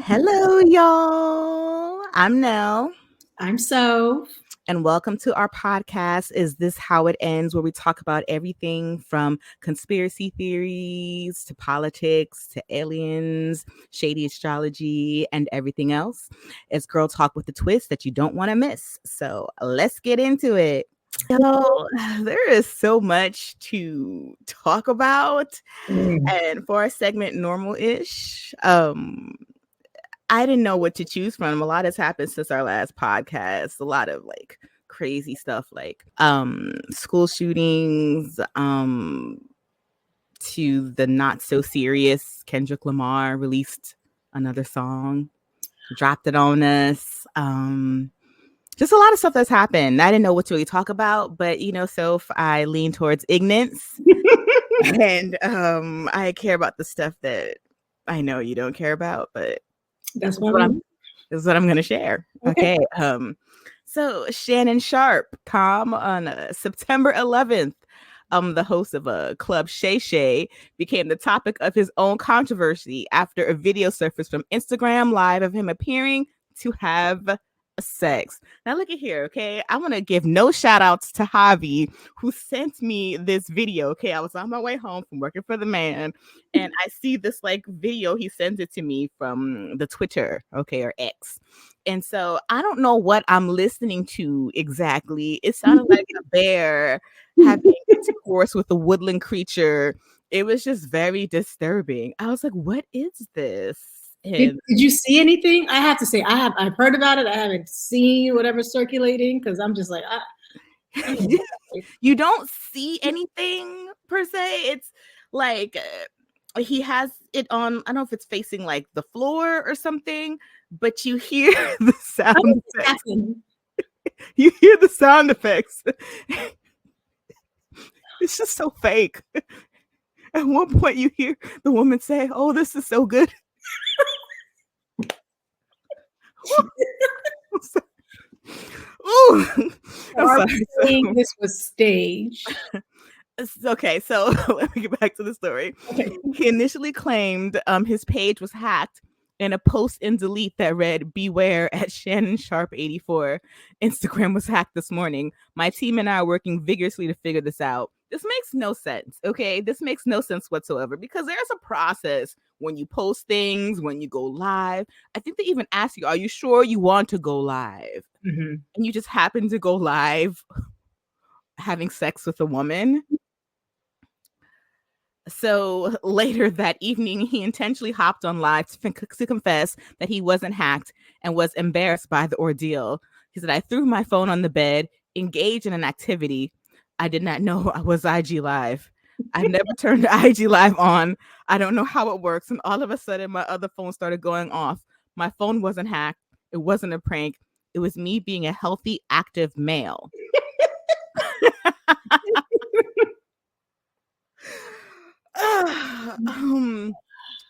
Hello, y'all. I'm Nell. I'm so. And welcome to our podcast, Is This How It Ends? Where we talk about everything from conspiracy theories to politics to aliens, shady astrology, and everything else. It's girl talk with a twist that you don't want to miss. So let's get into it. So there is so much to talk about. And for our segment normal-ish, I didn't know what to choose from. A lot has happened since our last podcast. A lot of like crazy stuff like school shootings, to the not so serious Kendrick Lamar released another song, dropped it on us. Just a lot of stuff that's happened. I didn't know what to really talk about, but so if I lean towards ignorance and I care about the stuff that I know you don't care about, but That's what I'm going to share. Okay. So Shannon Sharpe, on September 11th, the host of a club Shay Shay became the topic of his own controversy after a video surfaced from Instagram Live of him appearing to have sex. Now look at here, okay? I want to give no shout outs to Javi, who sent me this video. Okay, I was on my way home from working for the man, and I see this like video. He sends it to me from the Twitter, okay, or X. And so I don't know what I'm listening to exactly. It sounded like a bear having intercourse with a woodland creature. It was just very disturbing. I was like, what is this? Did you see anything? I have to say, I've heard about it. I haven't seen whatever's circulating because I'm just like, you don't see anything per se. It's like he has it on. I don't know if it's facing like the floor or something, but you hear the sound effects. You hear the sound effects. It's just so fake. At one point, you hear the woman say, "Oh, this is so good." Ooh, this was staged. Okay, so let me get back to the story. Okay. He initially claimed his page was hacked in a post in delete that read, "Beware at Shannon Sharpe 84. Instagram was hacked this morning. My team and I are working vigorously to figure this out." This makes no sense, okay? This makes no sense whatsoever because there's a process when you post things, when you go live. I think they even ask you, are you sure you want to go live? Mm-hmm. And you just happen to go live having sex with a woman. So later that evening, he intentionally hopped on live to confess that he wasn't hacked and was embarrassed by the ordeal. He said, "I threw my phone on the bed, engaged in an activity. I did not know I was IG Live. I've never turned IG Live on. I don't know how it works. And all of a sudden, my other phone started going off. My phone wasn't hacked. It wasn't a prank. It was me being a healthy, active male."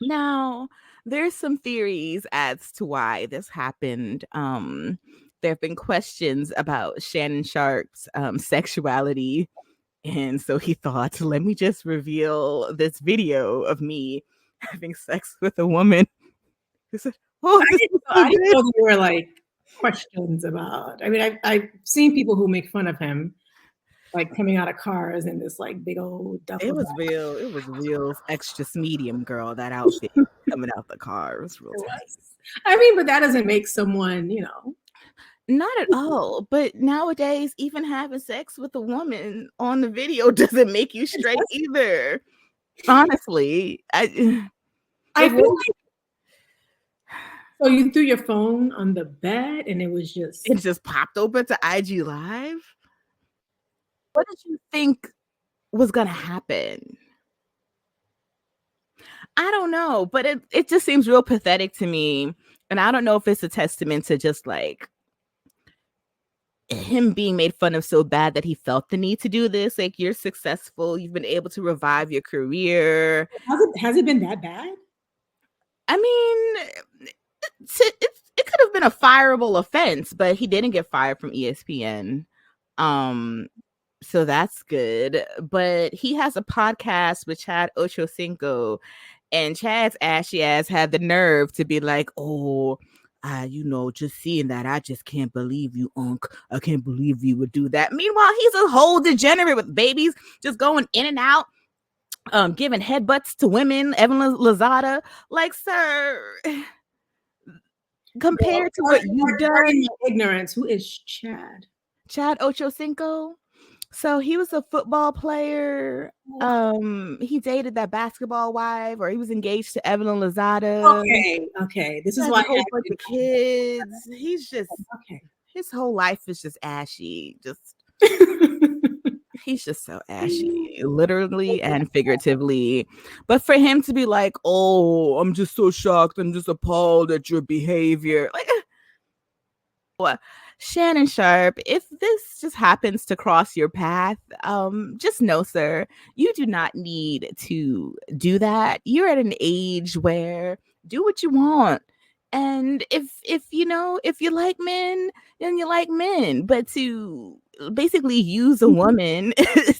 Now, there's some theories as to why this happened. There have been questions about Shannon Sharpe's sexuality. And so he thought, let me just reveal this video of me having sex with a woman. He said, I didn't know there were like questions about. I mean, I've seen people who make fun of him, like coming out of cars in this like big old duffel. It was real. It was real extra medium, girl. That outfit coming out the car. It was real tight. I mean, but that doesn't make someone, Not at all. But nowadays, even having sex with a woman on the video doesn't make you straight either. Honestly, I feel like. So you threw your phone on the bed and it just popped open to IG Live? What did you think was gonna happen? I don't know, but it just seems real pathetic to me. And I don't know if it's a testament to just like him being made fun of so bad that he felt the need to do this. Like, you're successful, you've been able to revive your career. Has it been that bad? I mean, it could have been a fireable offense, but he didn't get fired from ESPN. So that's good. But he has a podcast with Chad Ochocinco, And Chad's ashy ass had the nerve to be like, oh, just seeing that, I just can't believe you, Unc. I can't believe you would do that. Meanwhile, he's a whole degenerate with babies just going in and out, giving headbutts to women. Evelyn Lozada, like, sir, compared to what you've done. Ignorance. Who is Chad? Chad Ochocinco. So he was a football player. He dated that basketball wife, or he was engaged to Evelyn Lozada. Okay. This is why a whole bunch of kids. He's just okay. His whole life is just ashy. He's just so ashy, literally and figuratively. But for him to be like, "Oh, I'm just so shocked. I'm just appalled at your behavior," like. Shannon Sharpe, if this just happens to cross your path, just know, sir, you do not need to do that. You're at an age where do what you want. And if you like men, then you like men. But to basically use a woman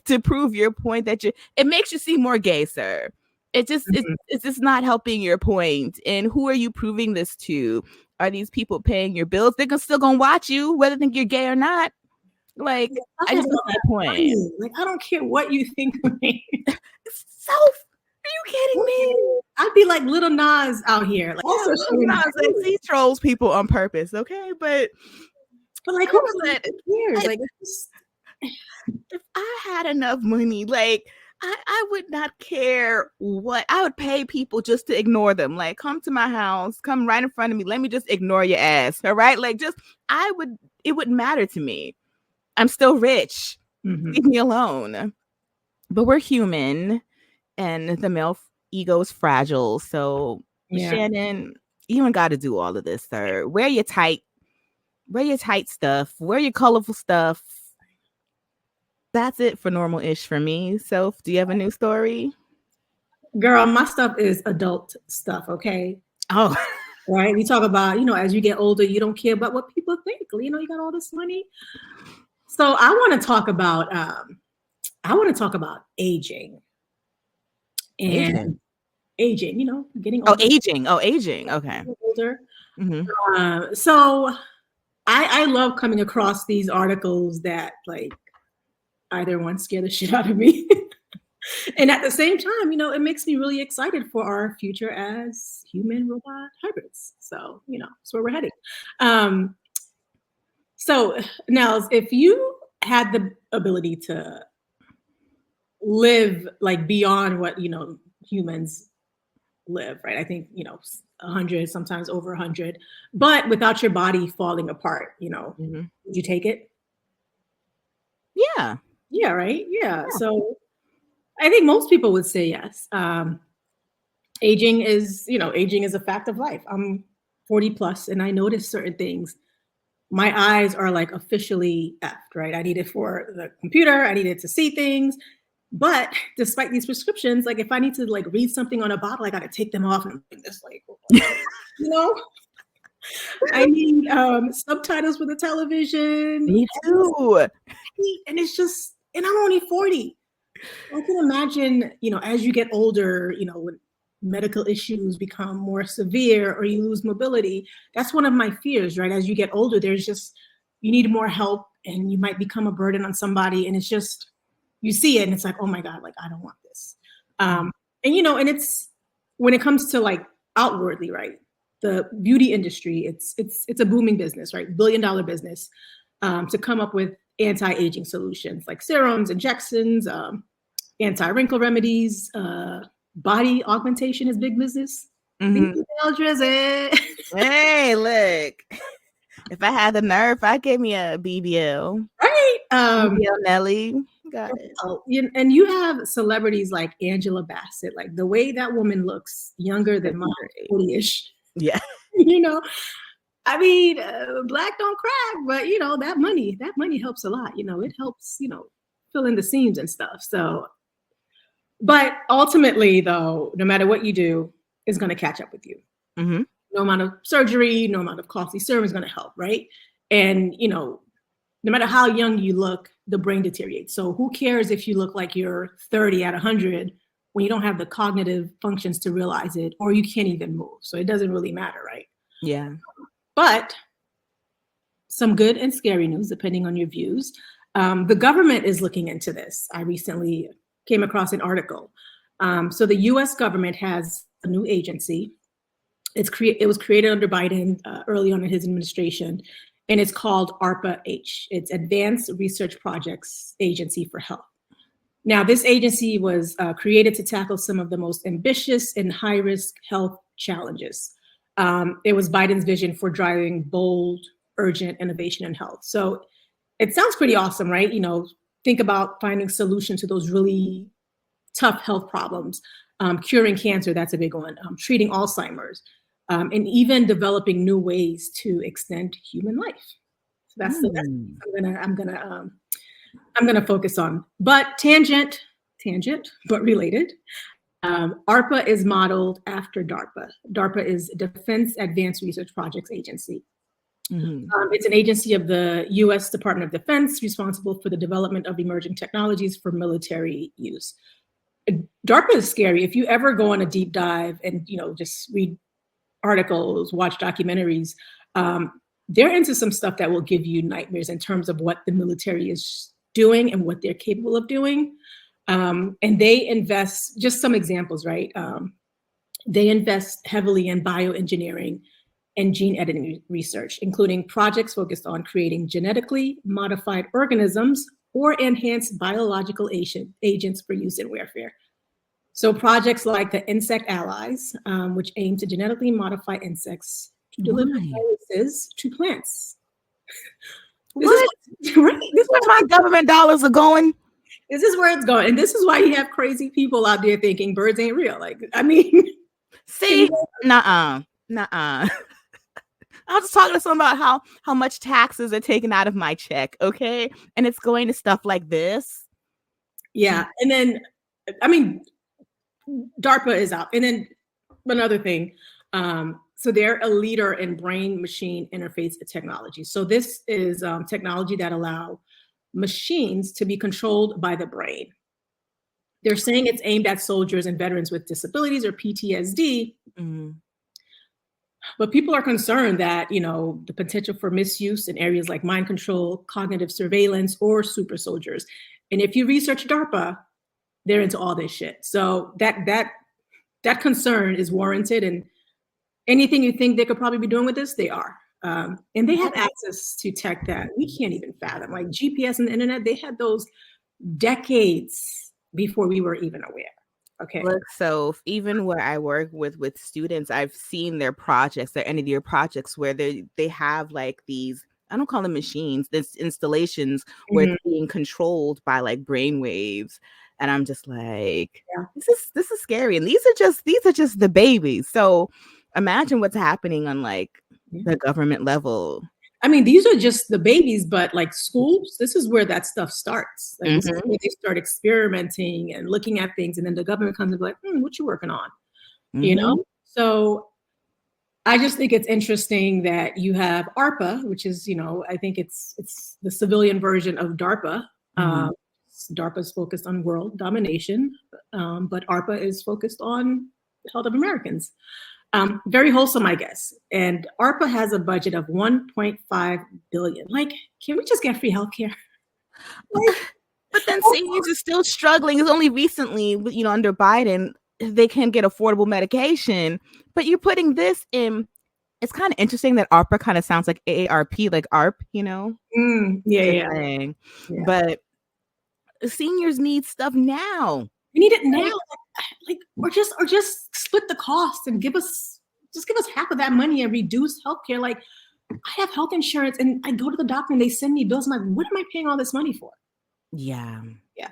to prove your point it makes you seem more gay, sir. It's just not helping your point. And who are you proving this to? Are these people paying your bills? They're still gonna watch you, whether they think you're gay or not. Like, I just don't see the point. Like, I don't care what you think of me. So, are you kidding me? I'd be like Little Nas out here. Like, also, Nas, he trolls people on purpose, okay? But like, who cares? Like, if I had enough money, like, I would not care what. I would pay people just to ignore them. Like, come to my house, come right in front of me. Let me just ignore your ass. All right. Like, it wouldn't matter to me. I'm still rich. Leave me alone. But we're human and the male ego is fragile. So, Shannon, you ain't got to do all of this, sir. Wear your tight stuff. Wear your colorful stuff. That's it for normal-ish for me. So, do you have a new story? Girl, my stuff is adult stuff, okay? Oh. Right? We talk about, as you get older, you don't care about what people think. You got all this money. So I want to talk about aging. And aging, getting older. Aging. Okay. Older. So I love coming across these articles that like either one scare the shit out of me. And at the same time, it makes me really excited for our future as human robot hybrids. So, that's where we're heading. So now if you had the ability to live like beyond what, humans live, right? I think, 100, sometimes over 100, but without your body falling apart, would you take it? Yeah. Yeah, right. Yeah. So I think most people would say yes. Aging is a fact of life. I'm 40 plus and I notice certain things. My eyes are like officially effed, right? I need it for the computer. I need it to see things. But despite these prescriptions, like if I need to like read something on a bottle, I got to take them off and this like, I need subtitles for the television. Me too. And it's just, and I'm only 40. I can imagine, as you get older, when medical issues become more severe or you lose mobility, that's one of my fears, right? As you get older, you need more help and you might become a burden on somebody. And it's just, you see it and it's like, oh my God, like, I don't want this. And it's, when it comes to like outwardly, right? The beauty industry, it's a booming business, right? $1 billion business to come up with anti-aging solutions like serums, injections, anti-wrinkle remedies, body augmentation is big business. Hey, look. If I had the nerve, I'd give me a BBL. Right. BBL Nelly. Got it. And you have celebrities like Angela Bassett, like the way that woman looks younger than mine, 40-ish. Yeah. I mean, black don't crack, but that money helps a lot. It helps, fill in the seams and stuff. So, but ultimately though, no matter what you do, it's going to catch up with you. No amount of surgery, no amount of costly serum is going to help. Right. And, no matter how young you look, the brain deteriorates. So who cares if you look like you're 30 at 100 when you don't have the cognitive functions to realize it, or you can't even move. So it doesn't really matter, right? Yeah. But some good and scary news, depending on your views. The government is looking into this. I recently came across an article. So the US government has a new agency. It was created under Biden early on in his administration, and it's called ARPA-H. It's Advanced Research Projects Agency for Health. Now, this agency was created to tackle some of the most ambitious and high-risk health challenges. It was Biden's vision for driving bold, urgent innovation in health. So it sounds pretty awesome, right? You know, think about finding solutions to those really tough health problems, curing cancer, that's a big one, treating Alzheimer's, and even developing new ways to extend human life. So that's I'm gonna focus on. But tangent, but related. ARPA is modeled after DARPA. DARPA is Defense Advanced Research Projects Agency. It's an agency of the U.S. Department of Defense responsible for the development of emerging technologies for military use. DARPA is scary. If you ever go on a deep dive and, you know, just read articles, watch documentaries, they're into some stuff that will give you nightmares in terms of what the military is doing and what they're capable of doing. And they invest, just some examples, right? They invest heavily in bioengineering and gene editing research, including projects focused on creating genetically modified organisms or enhanced biological agents for use in warfare. So projects like the Insect Allies, which aim to genetically modify insects to deliver viruses to plants. What? This is where my government dollars are going. This is where it's going. And this is why you have crazy people out there thinking birds ain't real. Like, I mean. See, nuh-uh. I was just talking to someone about how much taxes are taken out of my check, okay? And it's going to stuff like this. Yeah, and then, I mean, DARPA is out. And then another thing, so they're a leader in brain-machine interface technology. So this is technology that allow machines to be controlled by the brain. They're saying it's aimed at soldiers and veterans with disabilities or PTSD. But people are concerned that, you know, the potential for misuse in areas like mind control, cognitive surveillance, or super soldiers. And if you research DARPA, they're into all this shit. So that concern is warranted. And anything you think they could probably be doing with this, they are. And they have access to tech that we can't even fathom. Like GPS and the internet, they had those decades before we were even aware. Okay. Look, so even where I work with students, I've seen their projects, their end of year projects, where they have like these, I don't call them machines, this installations where it's being controlled by like brain waves. And I'm just like, this is scary. And these are just the babies. So imagine what's happening on like the government level. I mean, these are just the babies, but like schools, this is where that stuff starts. Like this is where they start experimenting and looking at things, and then the government comes and be like, what you working on? You know? So I just think it's interesting that you have ARPA, which is, you know, I think it's the civilian version of DARPA. DARPA is focused on world domination, but ARPA is focused on the health of Americans. Very wholesome, I guess. And ARPA has a budget of $1.5 billion. Like, can we just get free healthcare? But then seniors are still struggling. It's only recently, you know, under Biden, they can get affordable medication. But you're putting this in. It's kind of interesting that ARPA kind of sounds like AARP, like ARP, you know? Yeah. But seniors need stuff now. We need it now. Like, or just split the cost and give us half of that money and reduce healthcare. Like, I have health insurance and I go to the doctor and they send me bills. I'm like, what am I paying all this money for? Yeah.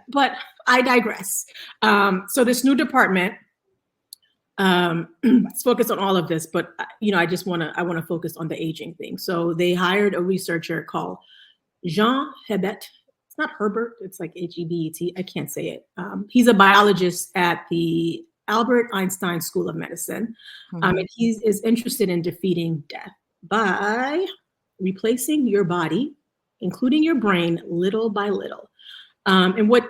But I digress. So this new department, it's focused on all of this, but you know, I want to focus on the aging thing. So they hired a researcher called Jean Hebet. It's not Herbert, it's like Hebet. I can't say it. He's a biologist at the Albert Einstein School of Medicine. And he is interested in defeating death by replacing your body, including your brain, little by little. And what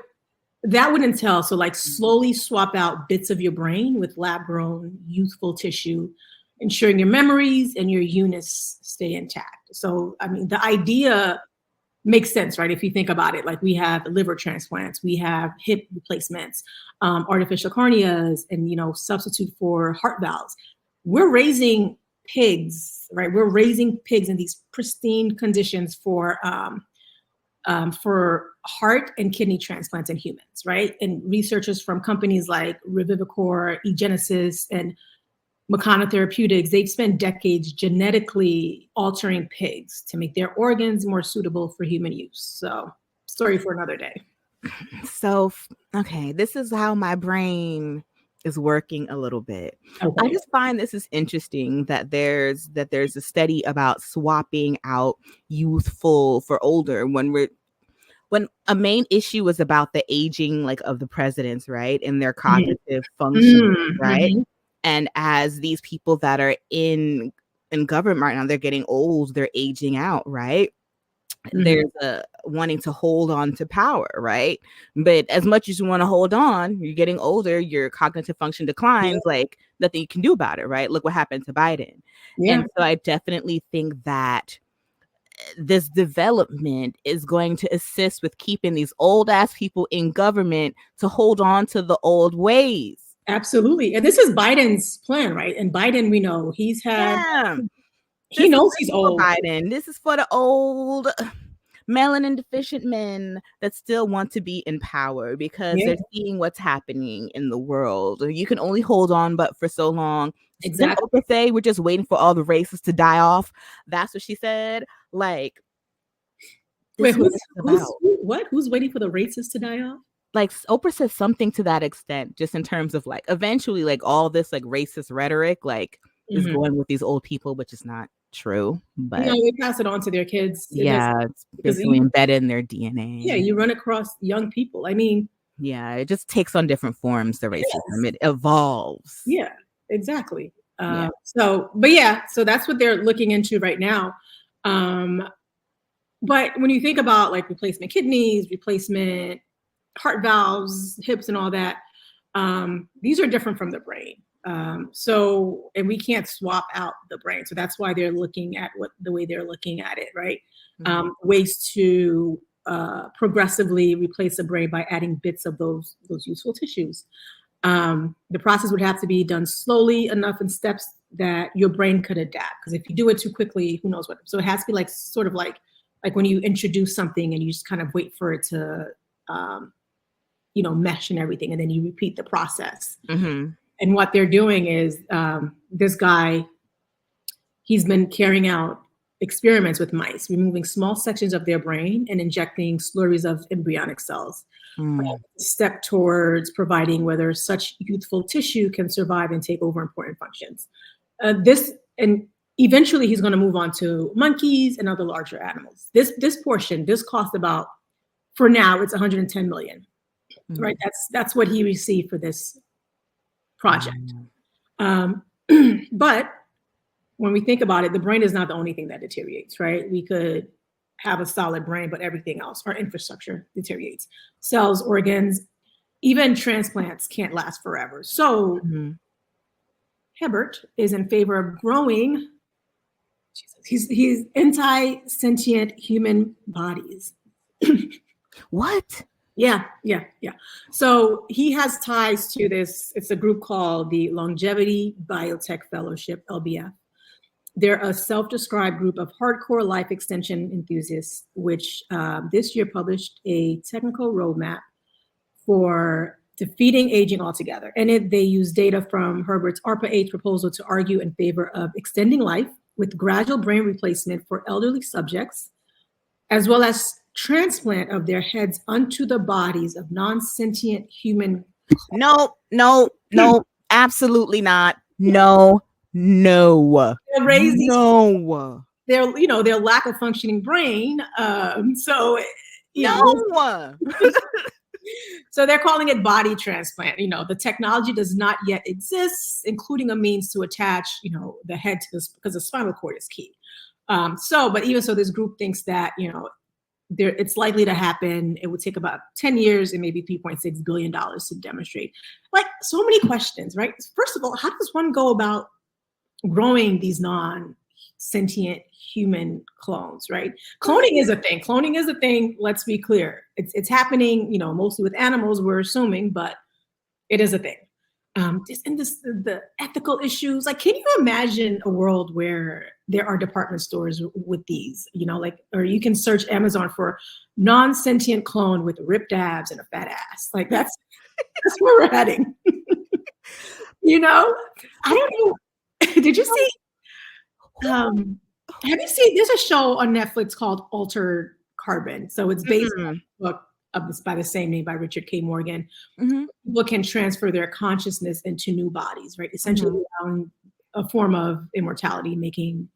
That would entail, so like slowly swap out bits of your brain with lab-grown youthful tissue, ensuring your memories and your units stay intact. So, I mean, the idea makes sense, right? If you think about it, like we have liver transplants, we have hip replacements, artificial corneas, and, you know, substitute for heart valves. We're raising pigs, right? We're raising pigs in these pristine conditions for heart and kidney transplants in humans, right? And researchers from companies like Revivicor, eGenesis, and Makana Therapeutics, they've spent decades genetically altering pigs to make their organs more suitable for human use. So, story for another day. So, okay, this is how my brain is working a little bit. Okay. I just find this is interesting that there's a study about swapping out youthful for older when a main issue was about the aging, like, of the presidents, right, and their cognitive function, right? And as these people that are in government right now, they're getting old, they're aging out, right? There's a wanting to hold on to power, right? But as much as you want to hold on, you're getting older, your cognitive function declines, like nothing you can do about it, right? Look what happened to Biden. And so I definitely think that this development is going to assist with keeping these old ass people in government to hold on to the old ways. Absolutely. And this is Biden's plan, right? And Biden, we know he's had, he knows he's old. Biden. This is for the old melanin deficient men that still want to be in power because they're seeing what's happening in the world. You can only hold on but for so long. Exactly. Oprah say we're just waiting for all the races to die off. That's what she said. Like, wait, who's waiting for the races to die off? Like, Oprah says something to that extent, just in terms of like eventually like all this like racist rhetoric like is going with these old people, which is not true. But they pass it on to their kids. It's basically embedded in their DNA. Yeah, you run across young people. I mean, yeah, it just takes on different forms, the racism. It evolves. Yeah, exactly. So that's what they're looking into right now. But when you think about like replacement kidneys, replacement heart valves, hips, and all that, these are different from the brain. And we can't swap out the brain. So that's why they're looking at the way they're looking at it, right? Ways to progressively replace the brain by adding bits of those useful tissues. The process would have to be done slowly enough in steps that your brain could adapt. Because if you do it too quickly, who knows what? So it has to be like sort of like when you introduce something and you just kind of wait for it to mesh and everything, and then you repeat the process. And what they're doing is this guy, he's been carrying out experiments with mice, removing small sections of their brain and injecting slurries of embryonic cells. Step towards providing whether such youthful tissue can survive and take over important functions. And eventually he's going to move on to monkeys and other larger animals. This cost about, for now, it's 110 million. Right, that's what he received for this project. But when we think about it, the brain is not the only thing that deteriorates, right? We could have a solid brain, but everything else, our infrastructure deteriorates. Cells, organs, even transplants can't last forever. So Hebert is in favor of growing, he's anti-sentient human bodies. What? Yeah. So he has ties to this. It's a group called the Longevity Biotech Fellowship, LBF. They're a self-described group of hardcore life extension enthusiasts, which this year published a technical roadmap for defeating aging altogether. And they use data from Herbert's ARPA age proposal to argue in favor of extending life with gradual brain replacement for elderly subjects, as well as transplant of their heads unto the bodies of non-sentient human. No, absolutely not. No. They're raising, no. Their lack of functioning brain. So they're calling it body transplant. The technology does not yet exist, including a means to attach, the head to this, because the spinal cord is key. But even so, this group thinks that, it's likely to happen. It would take about 10 years and maybe $3.6 billion to demonstrate. Like, so many questions, right? First of all, how does one go about growing these non-sentient human clones, right? Cloning is a thing. Cloning is a thing. Let's be clear. It's happening, mostly with animals, we're assuming, but it is a thing. The ethical issues, like, can you imagine a world where there are department stores with these, or you can search Amazon for non-sentient clone with ripped abs and a fat ass. Like, that's where we're heading. I don't know. Did you see, have you seen, there's a show on Netflix called Altered Carbon. So it's based on a book by the same name by Richard K. Morgan. People can transfer their consciousness into new bodies, right? Essentially a form of immortality, making,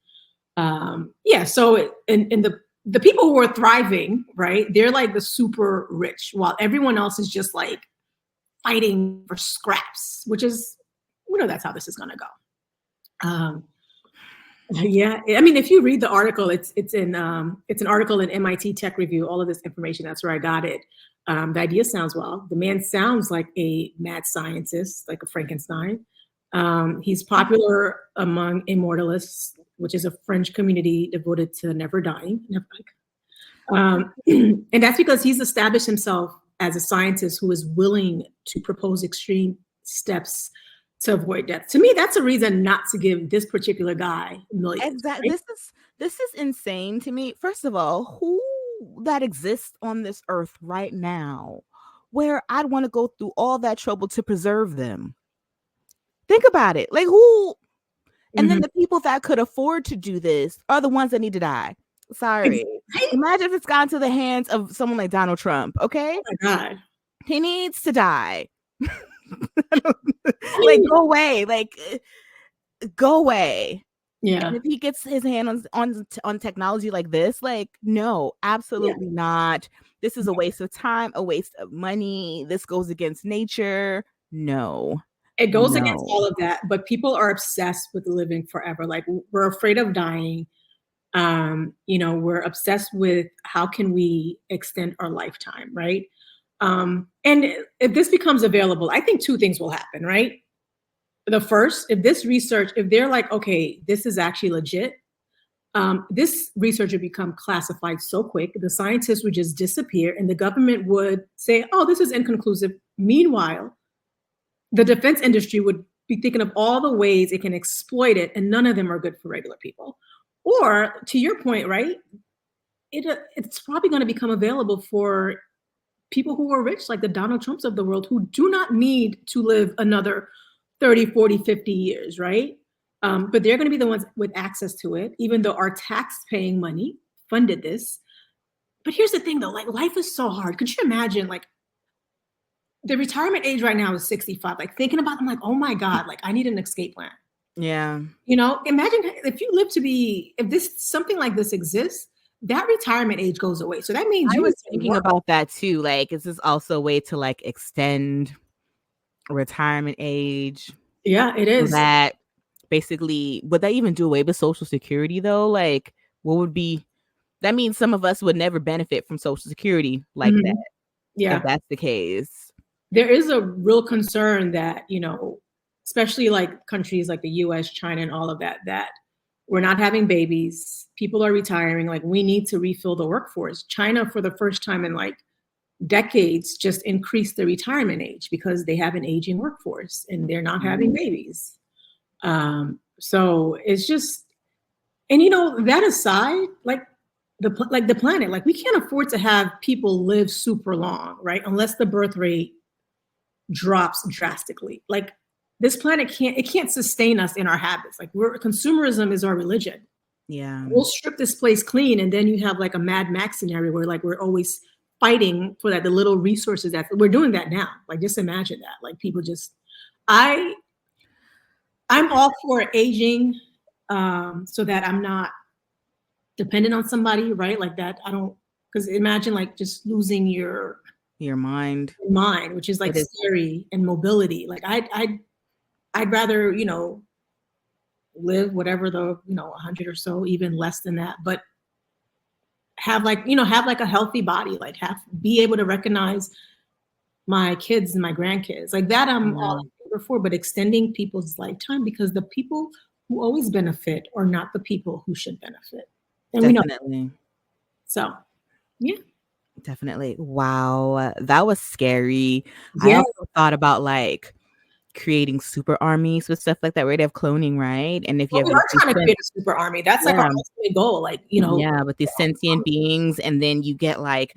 so the people who are thriving, right, they're like the super rich, while everyone else is just like fighting for scraps, which is, that's how this is going to go. Yeah, I mean, if you read the article, it's an article in MIT Tech Review. All of this information, that's where I got it. The idea sounds well. The man sounds like a mad scientist, like a Frankenstein. He's popular among immortalists, which is a French community devoted to never dying. And that's because he's established himself as a scientist who is willing to propose extreme steps to avoid death. To me, that's a reason not to give this particular guy millions. Exactly. Right? This is insane to me. First of all, who that exists on this earth right now where I'd want to go through all that trouble to preserve them? Think about it. Like, who? And then the people that could afford to do this are the ones that need to die. Sorry. Imagine if it's gone to the hands of someone like Donald Trump. Okay. Oh my God. He needs to die. Like, go away. Like, go away. Yeah. And if he gets his hand on technology like this, like, no, absolutely not. This is a waste of time, a waste of money. This goes against nature. No. It goes against all of that, but people are obsessed with living forever. Like, we're afraid of dying. We're obsessed with how can we extend our lifetime, right? And if this becomes available, I think two things will happen, right? The first, if this research, if they're like, okay, this is actually legit, this research would become classified so quick, the scientists would just disappear and the government would say, oh, this is inconclusive. Meanwhile, the defense industry would be thinking of all the ways it can exploit it, and none of them are good for regular people. Or, to your point, right, it's probably going to become available for people who are rich, like the Donald Trumps of the world, who do not need to live another 30, 40, 50 years, right? But they're going to be the ones with access to it, even though our tax-paying money funded this. But here's the thing, though, like, life is so hard. Could you imagine, like, the retirement age right now is 65. Like, thinking about them, like, oh my God, like, I need an escape plan. Yeah. Imagine if you live to be, if something like this exists, that retirement age goes away. So that means I was thinking about that too. Like, is this also a way to like extend retirement age? Yeah, it is. That basically, would that even do away with Social Security though? Like, what would be, that means some of us would never benefit from Social Security like that. Yeah. If that's the case. There is a real concern that, especially like countries like the US, China, and all of that we're not having babies. People are retiring. Like, we need to refill the workforce. China, for the first time in like decades, just increased the retirement age because they have an aging workforce and they're not having babies. So it's just, and that aside, like the planet, like, we can't afford to have people live super long, right? Unless the birth rate drops drastically. Like, this planet can't sustain us in our habits. Like, consumerism is our religion. Yeah. We'll strip this place clean, and then you have like a Mad Max scenario where like we're always fighting for the little resources that we're doing that now. Like, just imagine that. Like, people just, I'm all for aging, so that I'm not dependent on somebody, right? Like that. Because imagine like just losing your mind, which is like scary, and mobility. Like, I'd rather, live whatever the, 100 or so, even less than that. But have like a healthy body, like be able to recognize my kids and my grandkids. Like that I'm all in favor for, but extending people's lifetime, because the people who always benefit are not the people who should benefit. And Definitely. we know. So yeah. Definitely. Wow. That was scary. I Yeah. also thought about like creating super armies with stuff like that, where they have cloning, right? And if you Well, have we are trying to create a super army. That's like our ultimate goal. Like, yeah, with these sentient beings, and then you get like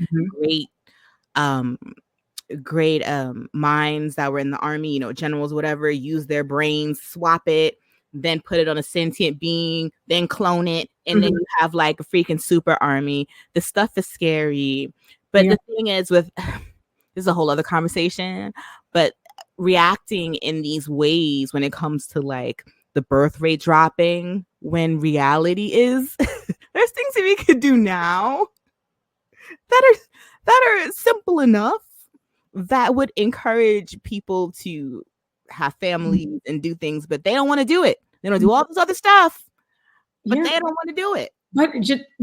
great um minds that were in the army, you know, generals, whatever, use their brains, swap it, then put it on a sentient being, then clone it, and then you have like a freaking super army. The stuff is scary. But the thing is with this is a whole other conversation, but reacting in these ways when it comes to like the birth rate dropping, when reality is there's things that we could do now that are simple enough that would encourage people to have families and do things, but they don't want to do it. They don't do all this other stuff, but they don't want to do it. But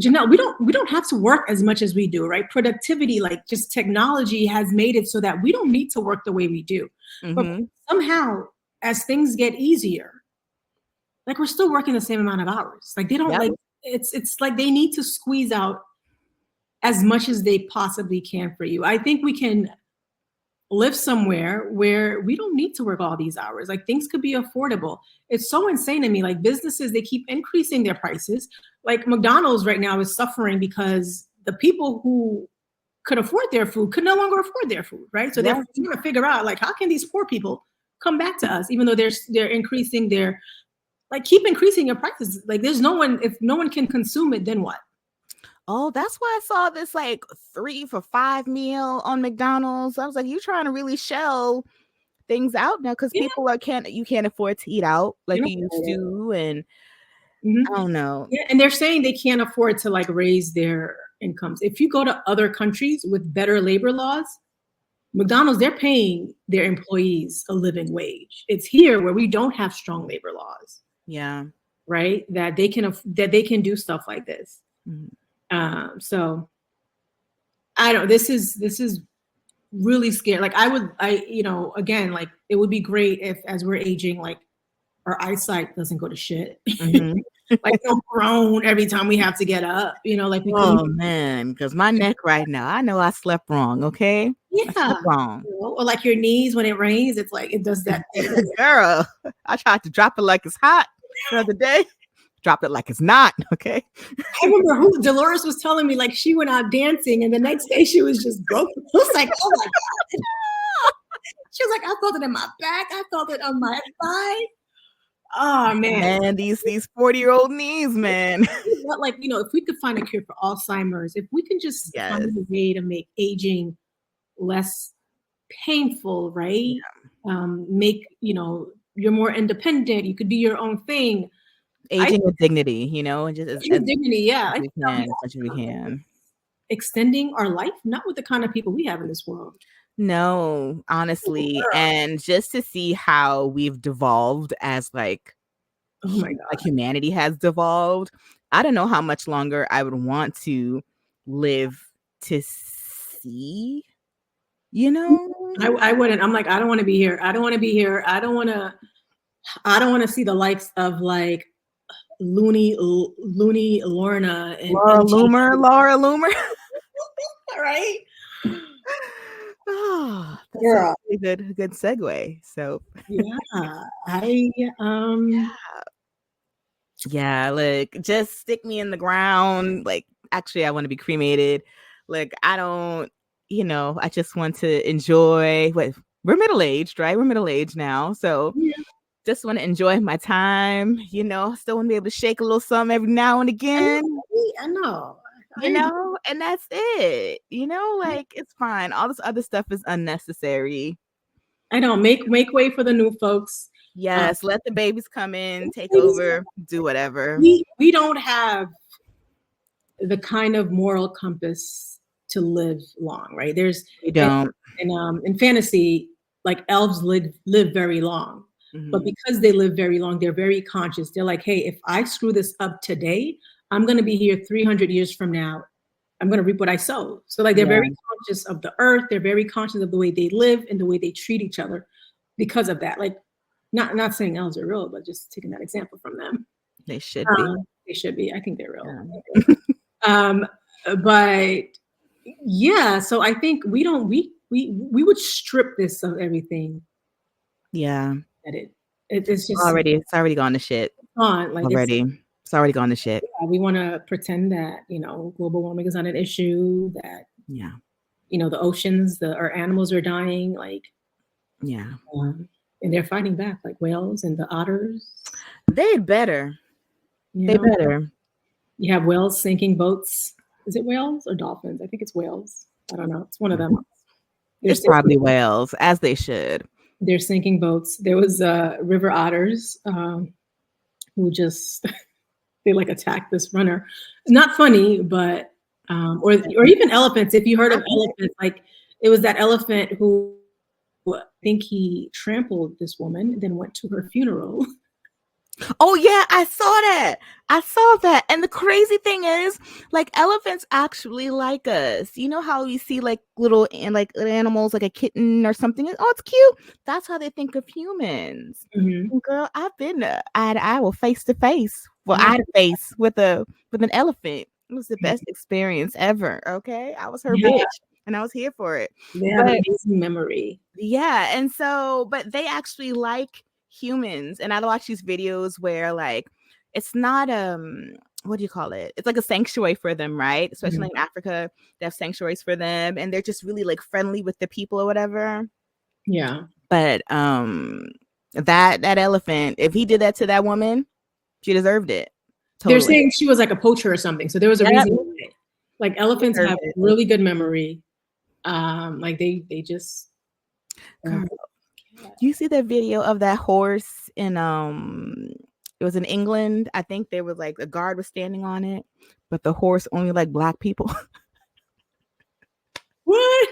Janelle, we don't have to work as much as we do, right? Productivity, like just technology has made it so that we don't need to work the way we do. But somehow, as things get easier, like we're still working the same amount of hours. Like they don't like it's like they need to squeeze out as much as they possibly can for you. I think we can live somewhere where we don't need to work all these hours. Like things could be affordable. It's so insane to me. Like businesses, they keep increasing their prices. Like McDonald's right now is suffering because the people who could afford their food could no longer afford their food, right? So they're trying to figure out like, how can these poor people come back to us, even though they're increasing their, like keep increasing your prices. Like there's no one, if no one can consume it, then what? Oh, that's why I saw this like 3 for $5 meal on McDonald's. I was like, you trying to really shell things out now, because people you can't afford to eat out like you used to, and I don't know. Yeah, and they're saying they can't afford to like raise their incomes. If you go to other countries with better labor laws, McDonald's, they're paying their employees a living wage. It's here where we don't have strong labor laws. Yeah. Right. That they can do stuff like this. So I don't, this is really scary. Like again, like it would be great if as we're aging, like our eyesight doesn't go to shit. Like don't groan every time we have to get up, like we man, because my neck right now, I know I slept wrong. Okay. Yeah. I slept wrong. Or like your knees when it rains, it's like it does that thing. Girl, I tried to drop it like it's hot the other day. Dropped it like it's not. Okay. I remember Dolores was telling me like she went out dancing and the next day she was just broken. I was like, oh my God. She was like, I felt it in my back. I felt it on my thigh. Oh man. And these 40-year-old knees, man. Like, if we could find a cure for Alzheimer's, if we can just find a way to make aging less painful, right? Yeah. Make, you're more independent. You could do your own thing. Aging with dignity, and just as dignity, yeah. As much as we can. Extending our life, not with the kind of people we have in this world. No, honestly. And just to see how we've devolved as like, oh my God, like humanity has devolved. I don't know how much longer I would want to live to see, I wouldn't. I'm like, I don't want to be here. I don't want to be here. I don't want to see the likes of like Looney Lorna and Laura Loomer. Right. Oh, that's a good segue. So yeah, like just stick me in the ground. Like actually I want to be cremated. Like I don't, I just want to enjoy we're middle-aged, right? We're middle-aged now. So just want to enjoy my time, still want to be able to shake a little something every now and again. I know. And that's it. Like it's fine. All this other stuff is unnecessary. I know. Make way for the new folks. Yes, let the babies come in, take over, do whatever. We don't have the kind of moral compass to live long, right? We don't. In fantasy, like elves live very long. But because they live very long, they're very conscious. They're like, hey, if I screw this up today, I'm going to be here 300 years from now I'm going to reap what I sow. So like they're very conscious of the earth. They're very conscious of the way they live and the way they treat each other because of that. Like not saying elves are real, but just taking that example from them. They should be. They should be. I think they're real. Yeah. But yeah, so I think we would strip this of everything. Yeah. It's just it's already gone to shit. It's already gone to shit. Yeah, we want to pretend that, global warming is not an issue, that, the oceans, our animals are dying, like, and they're fighting back, like whales and the otters. They better. They better. You have whales sinking boats. Is it whales or dolphins? I think it's whales. I don't know. It's one of them. It's probably whales, as they should. They're sinking boats. There was river otters who just they like attacked this runner. It's not funny, but or even elephants. If you heard of elephants, like it was that elephant who I think he trampled this woman and then went to her funeral. Oh yeah, I saw that. And the crazy thing is, like, elephants actually like us. You know how you see like little animals, like a kitten or something. Oh, it's cute. That's how they think of humans. Mm-hmm. Girl, I've been eye to eye, face to face, eye to face with an elephant. It was the best experience ever. Okay, I was her bitch, and I was here for it. They have an amazing memory. Yeah, and so, but they actually like humans, and I watch these videos where like it's not what do you call it? It's like a sanctuary for them, right? Especially like in Africa, they have sanctuaries for them, and they're just really like friendly with the people or whatever. Yeah. But that elephant, if he did that to that woman, she deserved it. Totally. They're saying she was like a pocher or something, so there was a reason. Like elephants have really good memory. Like they just. You see that video of that horse in it was in England. I think there was like a guard was standing on it, but the horse only like Black people. What?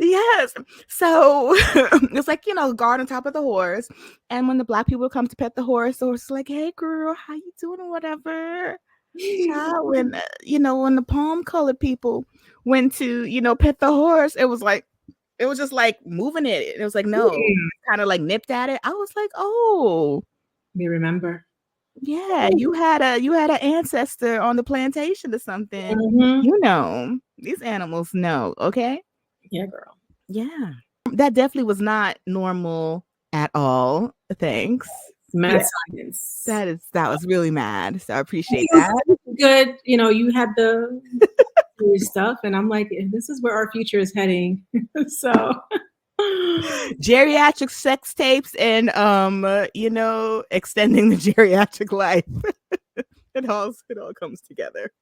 Yes. So it's like, guard on top of the horse. And when the Black people come to pet the horse is like, hey girl, how you doing or whatever. When when the palm colored people went to, pet the horse, it was just like moving it. It was like, no, kind of like nipped at it. I was like, oh. We remember. Yeah, you had an ancestor on the plantation or something. Mm-hmm. These animals know, okay? Yeah, girl. Yeah. That definitely was not normal at all. Thanks. Mad science. That was really mad. So I appreciate that. Good. You had the stuff, and I'm like, this is where our future is heading. So geriatric sex tapes and extending the geriatric life. it all comes together.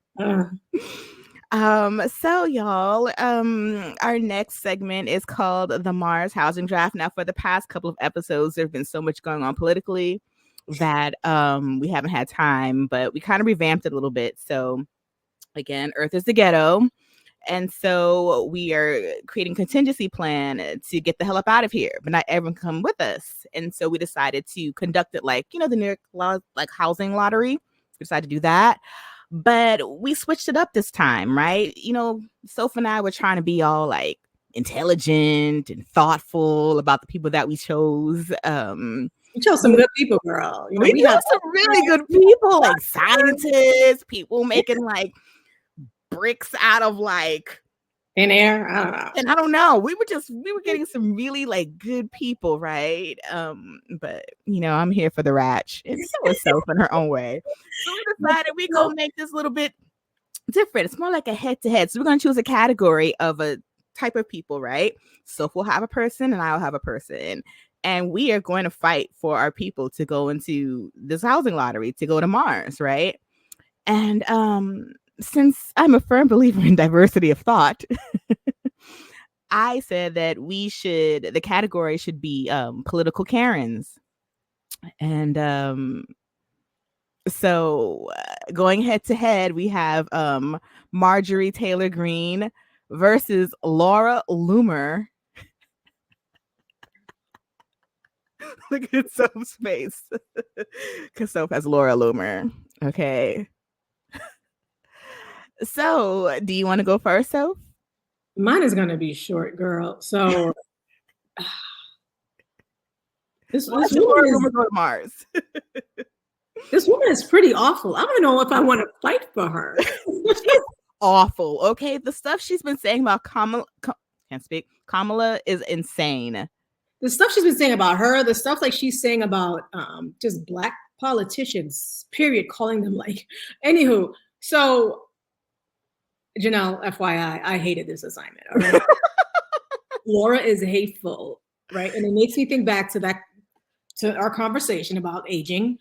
So y'all, our next segment is called the Mars housing draft. Now, for the past couple of episodes, there's been so much going on politically that we haven't had time, but we kind of revamped it a little bit. So again, Earth is the ghetto. And so we are creating a contingency plan to get the hell up out of here, but not everyone can come with us. And so we decided to conduct it like, the New York housing lottery. We decided to do that. But we switched it up this time, right? Soph and I were trying to be all like intelligent and thoughtful about the people that we chose. We chose some good people, girl. We chose some really good people, like scientists, people making like bricks out of like in air. I don't know. And I don't know. We were getting some really like good people, right? But I'm here for the ratch. And so was Soph in her own way. So we decided we go make this a little bit different. It's more like a head-to-head. So we're gonna choose a category of a type of people, right? Soph will have a person and I'll have a person. And we are going to fight for our people to go into this housing lottery, to go to Mars, right? And since I'm a firm believer in diversity of thought, I said that the category should be political Karens. And so going head to head, we have Marjorie Taylor Greene versus Laura Loomer. Look at Soph's face. Because Soph has Laura Loomer. Okay. So, do you want to go first, Soph? Mine is gonna be short, girl. So this Why this should Laura woman is Loomer go to Mars? this woman is pretty awful. I don't know if I want to fight for her. She's awful. Okay, the stuff she's been saying about Kamala, can't speak. Kamala is insane. The stuff she's been saying about her, the stuff like she's saying about just black politicians, period, calling them like. Anywho, so Janelle, FYI, I hated this assignment. All right? Laura is hateful, right? And it makes me think back to our conversation about aging.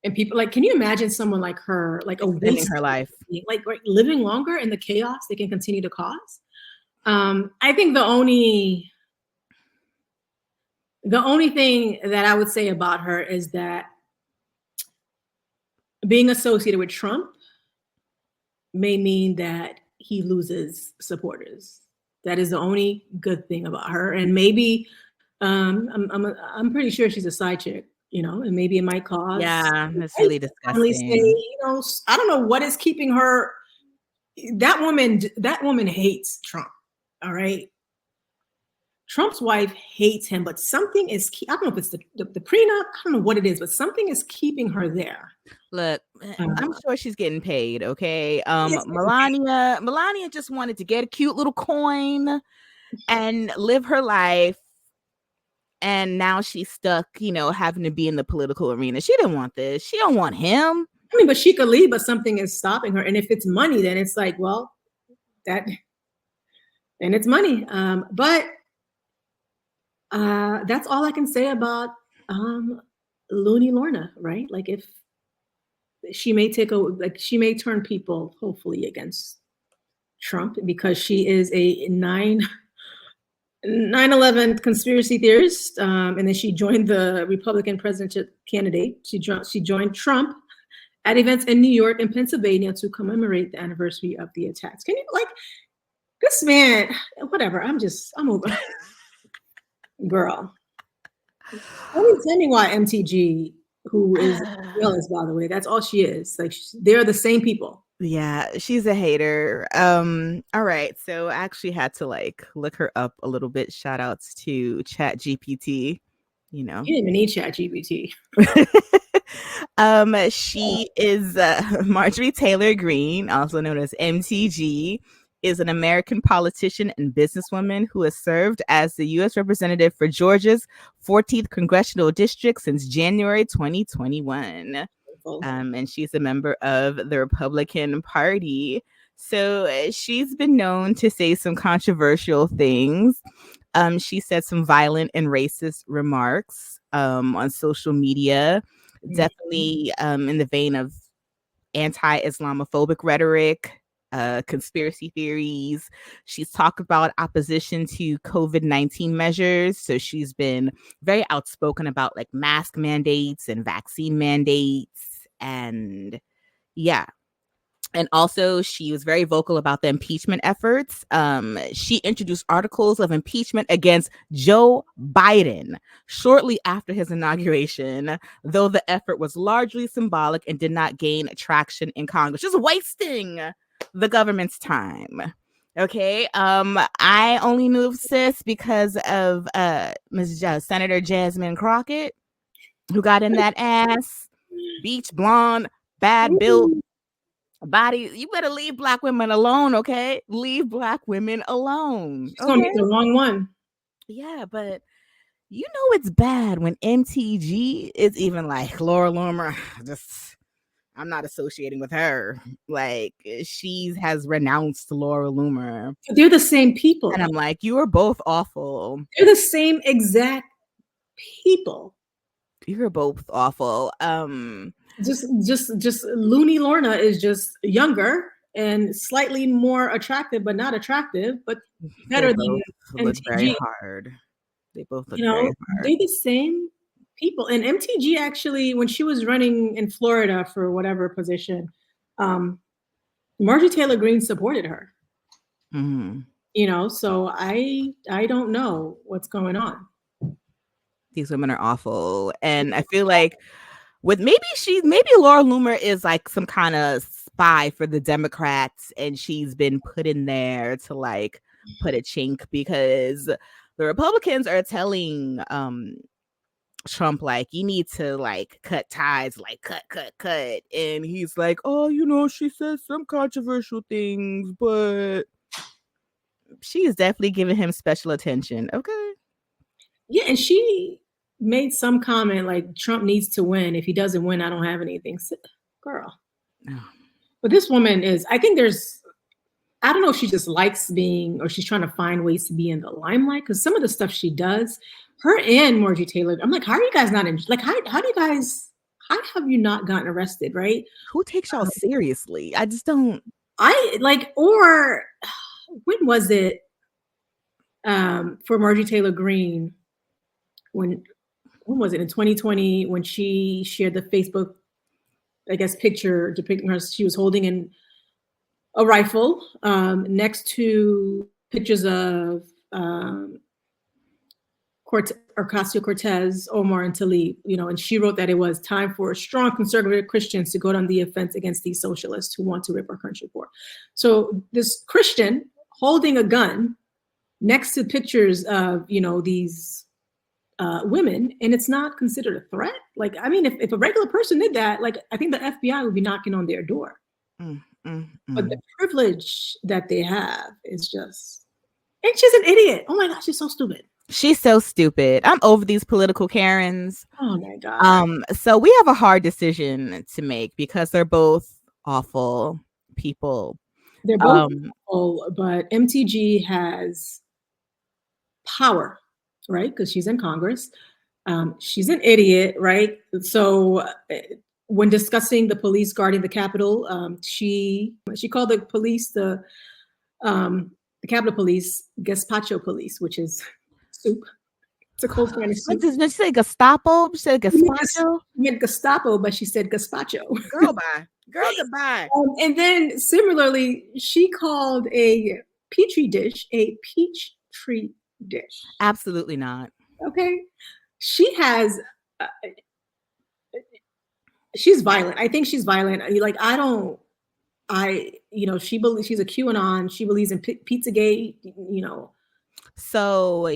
And people like, can you imagine someone like her, like living her life, like living longer in the chaos they can continue to cause? I think the only thing that I would say about her is that being associated with Trump may mean that he loses supporters. That is the only good thing about her. And maybe I'm pretty sure she's a side chick, you know, and maybe it might cause. Yeah, that's really disgusting. Say, you know, I don't know what is keeping her. That woman hates Trump. All right. Trump's wife hates him, but something is, I don't know if it's the prenup, I don't know what it is, but something is keeping her there. Look, I'm sure she's getting paid, okay? Melania just wanted to get a cute little coin and live her life. And now she's stuck, you know, having to be in the political arena. She didn't want this. She don't want him. I mean, but she could leave, but something is stopping her. And if it's money, then it's like, well, then it's money. But that's all I can say about Looney Lorna, right? Like if she may she may turn people hopefully against Trump because she is a 9/11 conspiracy theorist, and then she joined the Republican presidential candidate. She joined Trump at events in New York and Pennsylvania to commemorate the anniversary of the attacks. Can you like this man? Whatever. I'm over. Girl, tell me why MTG, who is jealous, by the way, that's all she is. Like they're the same people. Yeah, she's a hater. All right, so I actually had to like look her up a little bit. Shout outs to ChatGPT. You know, you didn't even need ChatGPT. She is Marjorie Taylor Greene, also known as MTG. Is an American politician and businesswoman who has served as the U.S. representative for Georgia's 14th congressional district since January 2021. And she's a member of the Republican Party. So she's been known to say some controversial things. She said some violent and racist remarks on social media, definitely in the vein of anti-Islamophobic rhetoric, conspiracy theories. She's talked about opposition to COVID-19 measures. So she's been very outspoken about like mask mandates and vaccine mandates. And yeah. And also she was very vocal about the impeachment efforts. She introduced articles of impeachment against Joe Biden shortly after his inauguration, though the effort was largely symbolic and did not gain traction in Congress. Just wasting the government's time. Okay. I only knew of sis because of Senator Jasmine Crockett, who got in that ass, beach blonde, bad built body. You better leave Black women alone, okay? Leave Black women alone. She's gonna get the wrong one. Yeah, but you know it's bad when MTG is even like Laura Loomer. I'm not associating with her. Like she has renounced Laura Loomer. They're the same people. And I'm like, you are both awful. They're the same exact people. You're both awful. Just Looney Lorna is just younger and slightly more attractive, but not attractive, but better than MTG. Very hard. They both look very hard. They're the same people. And MTG actually, when she was running in Florida for whatever position, Marjorie Taylor Greene supported her. Mm-hmm. You know, so I don't know what's going on. These women are awful. And I feel like maybe Laura Loomer is like some kind of spy for the Democrats, and she's been put in there to like put a chink because the Republicans are telling Trump, like, you need to like cut ties, like cut. And he's like, oh, you know, she says some controversial things, but she is definitely giving him special attention. Okay. Yeah, and she made some comment like Trump needs to win. If he doesn't win, I don't have anything. Girl. Oh. But this woman is, I think I don't know if she just likes being, or she's trying to find ways to be in the limelight, because some of the stuff she does, her and Marjorie Taylor, I'm like, how are you guys not in, like, how have you not gotten arrested, right? Who takes y'all seriously? I just don't. Or when was it for Marjorie Taylor Greene, when was it, in 2020, when she shared the Facebook, I guess, picture depicting her, she was holding in a rifle next to pictures of Ocasio-Cortez, Omar, and Tlaib, you know, and she wrote that it was time for strong conservative Christians to go on the offense against these socialists who want to rip our country apart. So this Christian holding a gun next to pictures of, you know, these women, and it's not considered a threat. Like, I mean, if a regular person did that, like, I think the FBI would be knocking on their door. But the privilege that they have is just, and she's an idiot. Oh my gosh, she's so stupid. She's so stupid. I'm over these political Karens. Oh my God. So we have a hard decision to make because they're both awful people. They're both awful, but MTG has power, right? Because she's in Congress. She's an idiot, right? So when discussing the police guarding the Capitol, she called the police the Capitol Police gazpacho police, which is soup. It's a cold kind of soup. Did she say Gestapo? She said gazpacho? She meant Gestapo, but she said gazpacho. Girl, bye. Girl, goodbye. And then similarly, she called a petri dish a peach tree dish. Absolutely not. Okay. She has, she's violent. I think she's violent. Like, you know, she believes she's a QAnon. She believes in Pizzagate, you know. So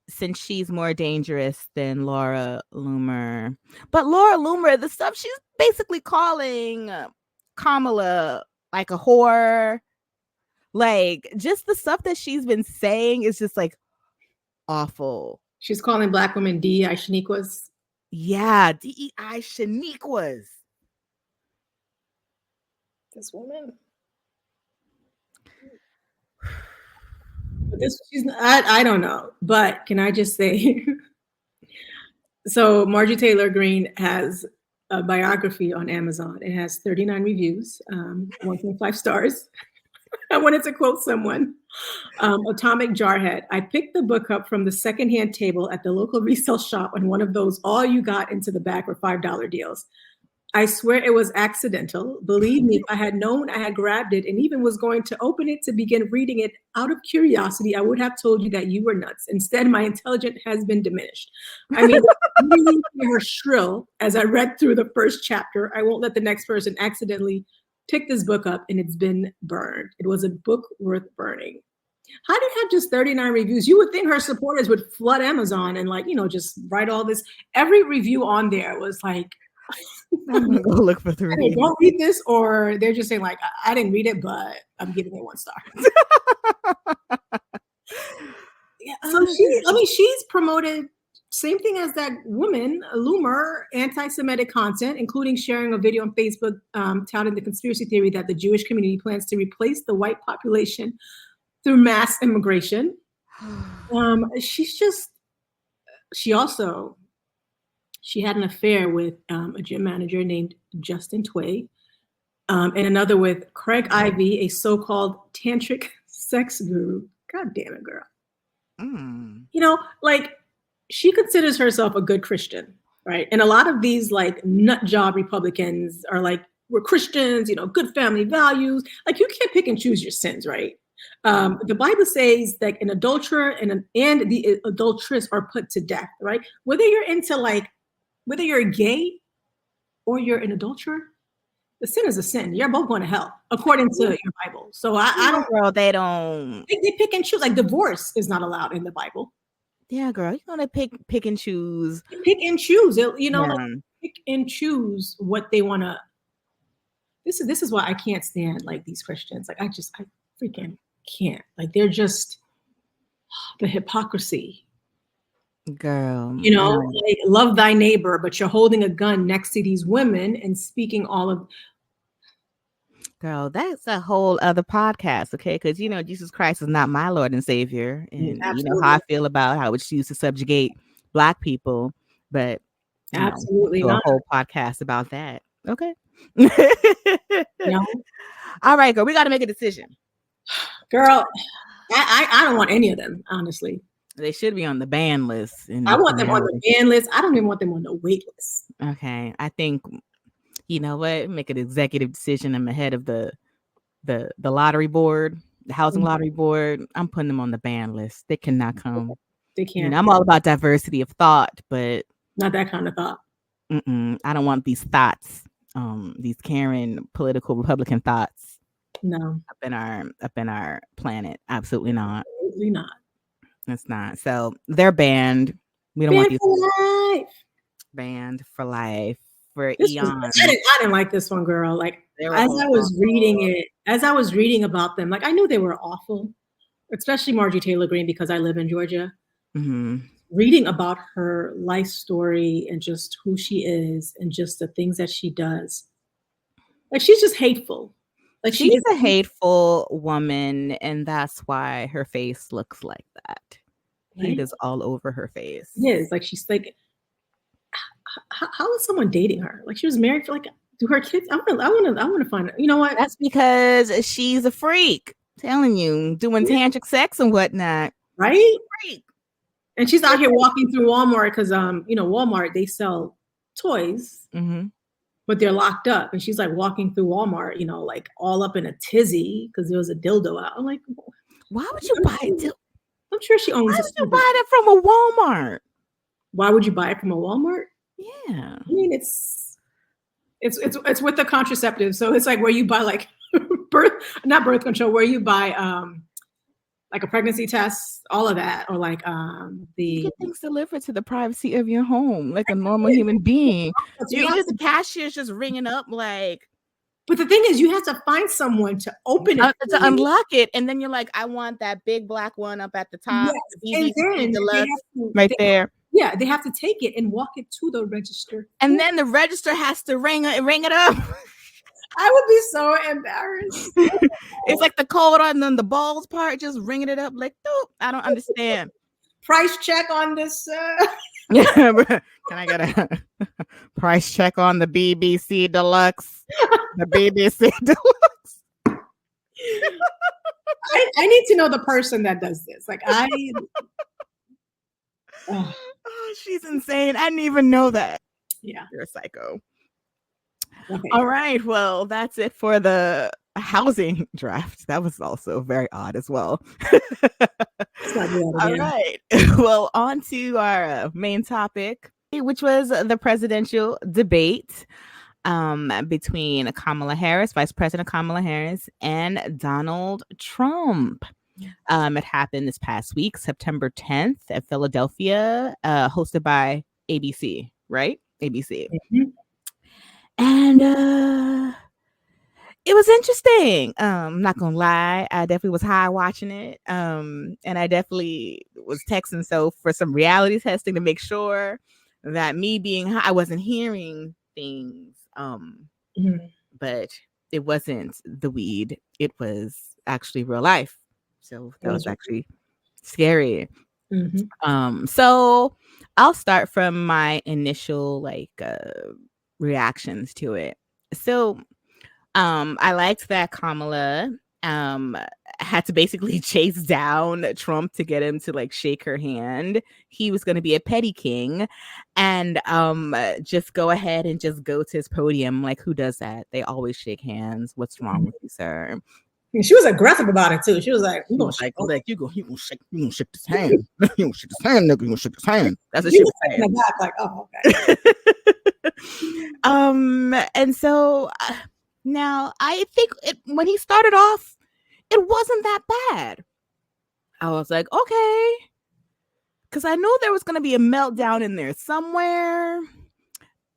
since she's more dangerous than Laura Loomer, but Laura Loomer, the stuff she's basically calling Kamala like a whore, like just the stuff that she's been saying is just like awful. She's calling Black women DEI Shaniquas. Yeah, DEI Shaniquas. This woman. I don't know, but can I just say, so Marjorie Taylor Greene has a biography on Amazon. It has 39 reviews, 1.5 stars. I wanted to quote someone, Atomic Jarhead. I picked the book up from the secondhand table at the local resale shop on one of those all you got into the bag for $5 deals. I swear it was accidental. Believe me, if I had known I had grabbed it and even was going to open it to begin reading it out of curiosity, I would have told you that you were nuts. Instead, my intelligence has been diminished. I mean, really hear her shrill as I read through the first chapter. I won't let the next person accidentally pick this book up, and it's been burned. It was a book worth burning. How do you have just 39 reviews? You would think her supporters would flood Amazon and, like, you know, just write all this. Every review on there was like, I'm gonna go look for the review. Don't read this, or they're just saying like, I didn't read it, but I'm giving it 1 star. Yeah, so she's promoted same thing as that woman, Loomer, anti-Semitic content, including sharing a video on Facebook touting the conspiracy theory that the Jewish community plans to replace the white population through mass immigration. She had an affair with a gym manager named Justin Tway, and another with Craig Ivey, a so-called tantric sex guru. God damn it, girl. You know, like, she considers herself a good Christian, right? And a lot of these like nut job Republicans are like, we're Christians, you know, good family values. Like, you can't pick and choose your sins, right? The Bible says that an adulterer and the adulteress are put to death, right? Whether you're gay or you're an adulterer, The sin is a sin. You're both going to hell, according to your Bible. So I don't. Girl, they don't. They pick and choose. Like divorce is not allowed in the Bible. Yeah, girl, you're gonna pick and choose. Pick and choose. You know, Yeah. like, pick and choose what they want to. This is why I can't stand like these Christians. Like I freaking can't. Like they're just the hypocrisy. Girl, You know, like love thy neighbor, but you're holding a gun next to these women and speaking all of. Girl, that's a whole other podcast, okay? Because you know Jesus Christ is not my Lord and Savior, and Absolutely. you know how I feel about how it's used to subjugate Black people. But absolutely do not. a whole podcast about that, okay? No. All right, girl, we got to make a decision. Girl, I don't want any of them, honestly. They should be on the ban list. I want them on the ban list. I don't even want them on the wait list. Okay, I think you know what? Make an executive decision. I'm ahead of the lottery board, the housing lottery board. I'm putting them on the ban list. They cannot come. They can't. You know, I'm all about diversity of thought, but not that kind of thought. I don't want these thoughts, these Karen political Republican thoughts. No, up in our planet. Absolutely not. Absolutely not. It's not. So they're banned. We don't want these for life. Banned for life for eons. I didn't like this one, girl. Like as I was reading about them, like I knew they were awful, especially Marjorie Taylor Greene because I live in Georgia. Mm-hmm. Reading about her life story and just who she is and just the things that she does, like she's just hateful. Like she's a hateful woman, and that's why her face looks like that. Right? Hate is all over her face. It is like she's like, how is someone dating her? Like she was married for like, do her kids? I want to find. You know what? That's because she's a freak. Telling you, doing tantric sex and whatnot. Right? Freak. And she's out here walking through Walmart because you know Walmart they sell toys. Mm-hmm. But they're locked up, and she's like walking through Walmart, you know, like all up in a tizzy because there was a dildo out. I'm like, why would you buy it? I'm sure she owns. Why would you buy that from a Walmart? Why would you buy it from a Walmart? Yeah, I mean it's with the contraceptive, so it's like where you buy like not birth control, where you buy like a pregnancy test, all of that, or like you get things delivered to the privacy of your home, like a normal human being. The cashier's just ringing up, like. But the thing is, you have to find someone to open it to unlock it, and then you're like, I want that big black one up at the top, yes. the and then there. Yeah, they have to take it and walk it to the register, and then the register has to ring it up. I would be so embarrassed. It's like the code on the balls part, just ringing it up like, nope, I don't understand. Price check on this. Yeah, can I get a price check on the BBC Deluxe? The BBC Deluxe. I need to know the person that does this. Like oh, she's insane. I didn't even know that. Yeah, you're a psycho. Okay. All right. Well, that's it for the housing draft. That was also very odd as well. All right. Well, on to our main topic, which was the presidential debate between Kamala Harris, Vice President Kamala Harris, and Donald Trump. It happened this past week, September 10th at Philadelphia, hosted by ABC, right? ABC. Mm-hmm. And it was interesting. I'm not gonna lie, I definitely was high watching it. And I definitely was texting so for some reality testing to make sure that me being high, I wasn't hearing things. But it wasn't the weed, it was actually real life. So that was actually scary. Mm-hmm. So I'll start from my initial reactions to it. So I liked that Kamala had to basically chase down Trump to get him to shake her hand. He was going to be a petty king and just go ahead and just go to his podium. Like, who does that? They always shake hands. What's wrong with you, sir? She was aggressive about it too. She was like, "You gonna shake shake this hand. You gonna shake this hand, nigga. You gonna shake this hand." That's what she was saying. Like, oh, okay. And so Now, I think when he started off, it wasn't that bad. I was like, okay, because I knew there was going to be a meltdown in there somewhere.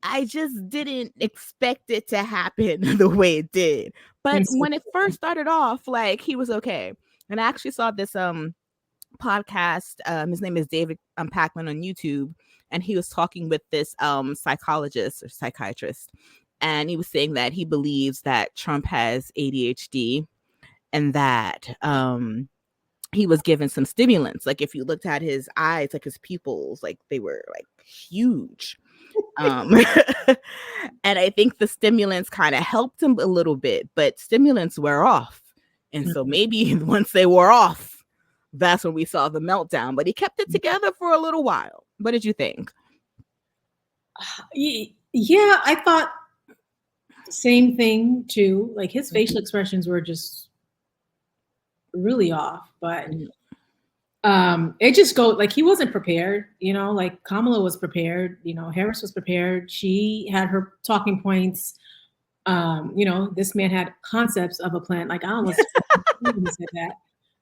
I just didn't expect it to happen the way it did. But when it first started off, like, he was okay. And I actually saw this podcast. His name is David Pakman on YouTube, and he was talking with this psychologist or psychiatrist, and he was saying that he believes that Trump has ADHD, and that he was given some stimulants. Like, if you looked at his eyes, like his pupils, like they were like huge. And I think the stimulants kind of helped him a little bit, but stimulants wear off. And so maybe once they wore off, that's when we saw the meltdown. But he kept it together for a little while. What did you think? Yeah, I thought the same thing too. Like, his facial expressions were just really off, but it just goes like he wasn't prepared, like Kamala was prepared, Harris was prepared. She had her talking points. This man had concepts of a plan. Like, I almost said that.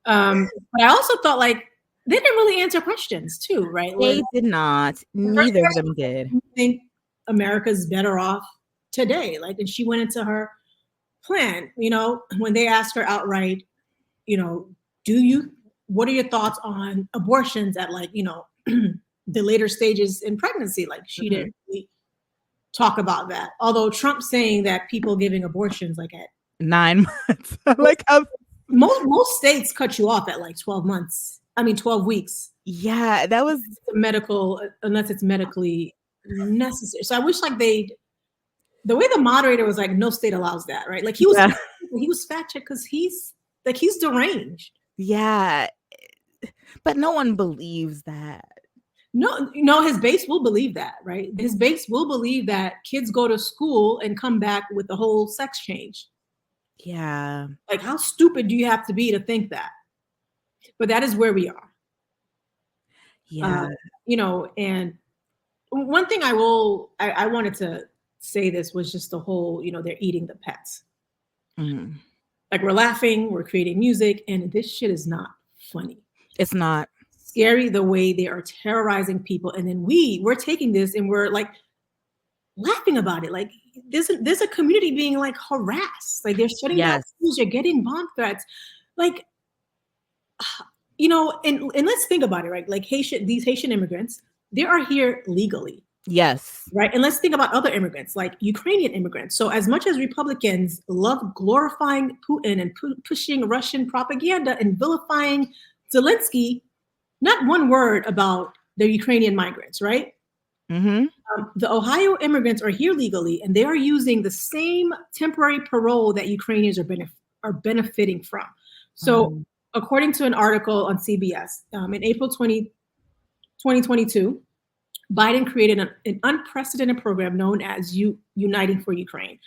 But I also thought, like, they didn't really answer questions too, right? They did not. Neither of them did. I think America's better off today. Like, and she went into her plan, when they asked her outright, what are your thoughts on abortions at, like, the later stages in pregnancy? Like, she didn't really talk about that. Although Trump saying that people giving abortions like at 9 months, like most states cut you off at like 12 months. I mean, 12 weeks. Yeah, that was medical, unless it's medically necessary. So I wish, like, the way the moderator was like, no state allows that, right? Like, he was fact checked because he's deranged. Yeah, but no one believes that. No, his base will believe that, right? His base will believe that kids go to school and come back with the whole sex change. Yeah. Like, how stupid do you have to be to think that? But that is where we are. Yeah. And one thing I wanted to say this was just the whole, they're eating the pets. Mm-hmm. Like, we're laughing, we're creating music, and this shit is not funny. It's not. Scary the way they are terrorizing people, and then we're taking this and we're like laughing about it. Like, there's a community being like harassed. Like, they're shutting down schools, you're getting bomb threats. Like, and let's think about it, right? Like, these Haitian immigrants, they are here legally. Yes. Right. And let's think about other immigrants, like Ukrainian immigrants. So as much as Republicans love glorifying Putin and pushing Russian propaganda and vilifying Zelensky, not one word about the Ukrainian migrants, right? Mm-hmm. The Ohio immigrants are here legally, and they are using the same temporary parole that Ukrainians are benefiting from. So according to an article on CBS, in April 2022, Biden created an unprecedented program known as Uniting for Ukraine,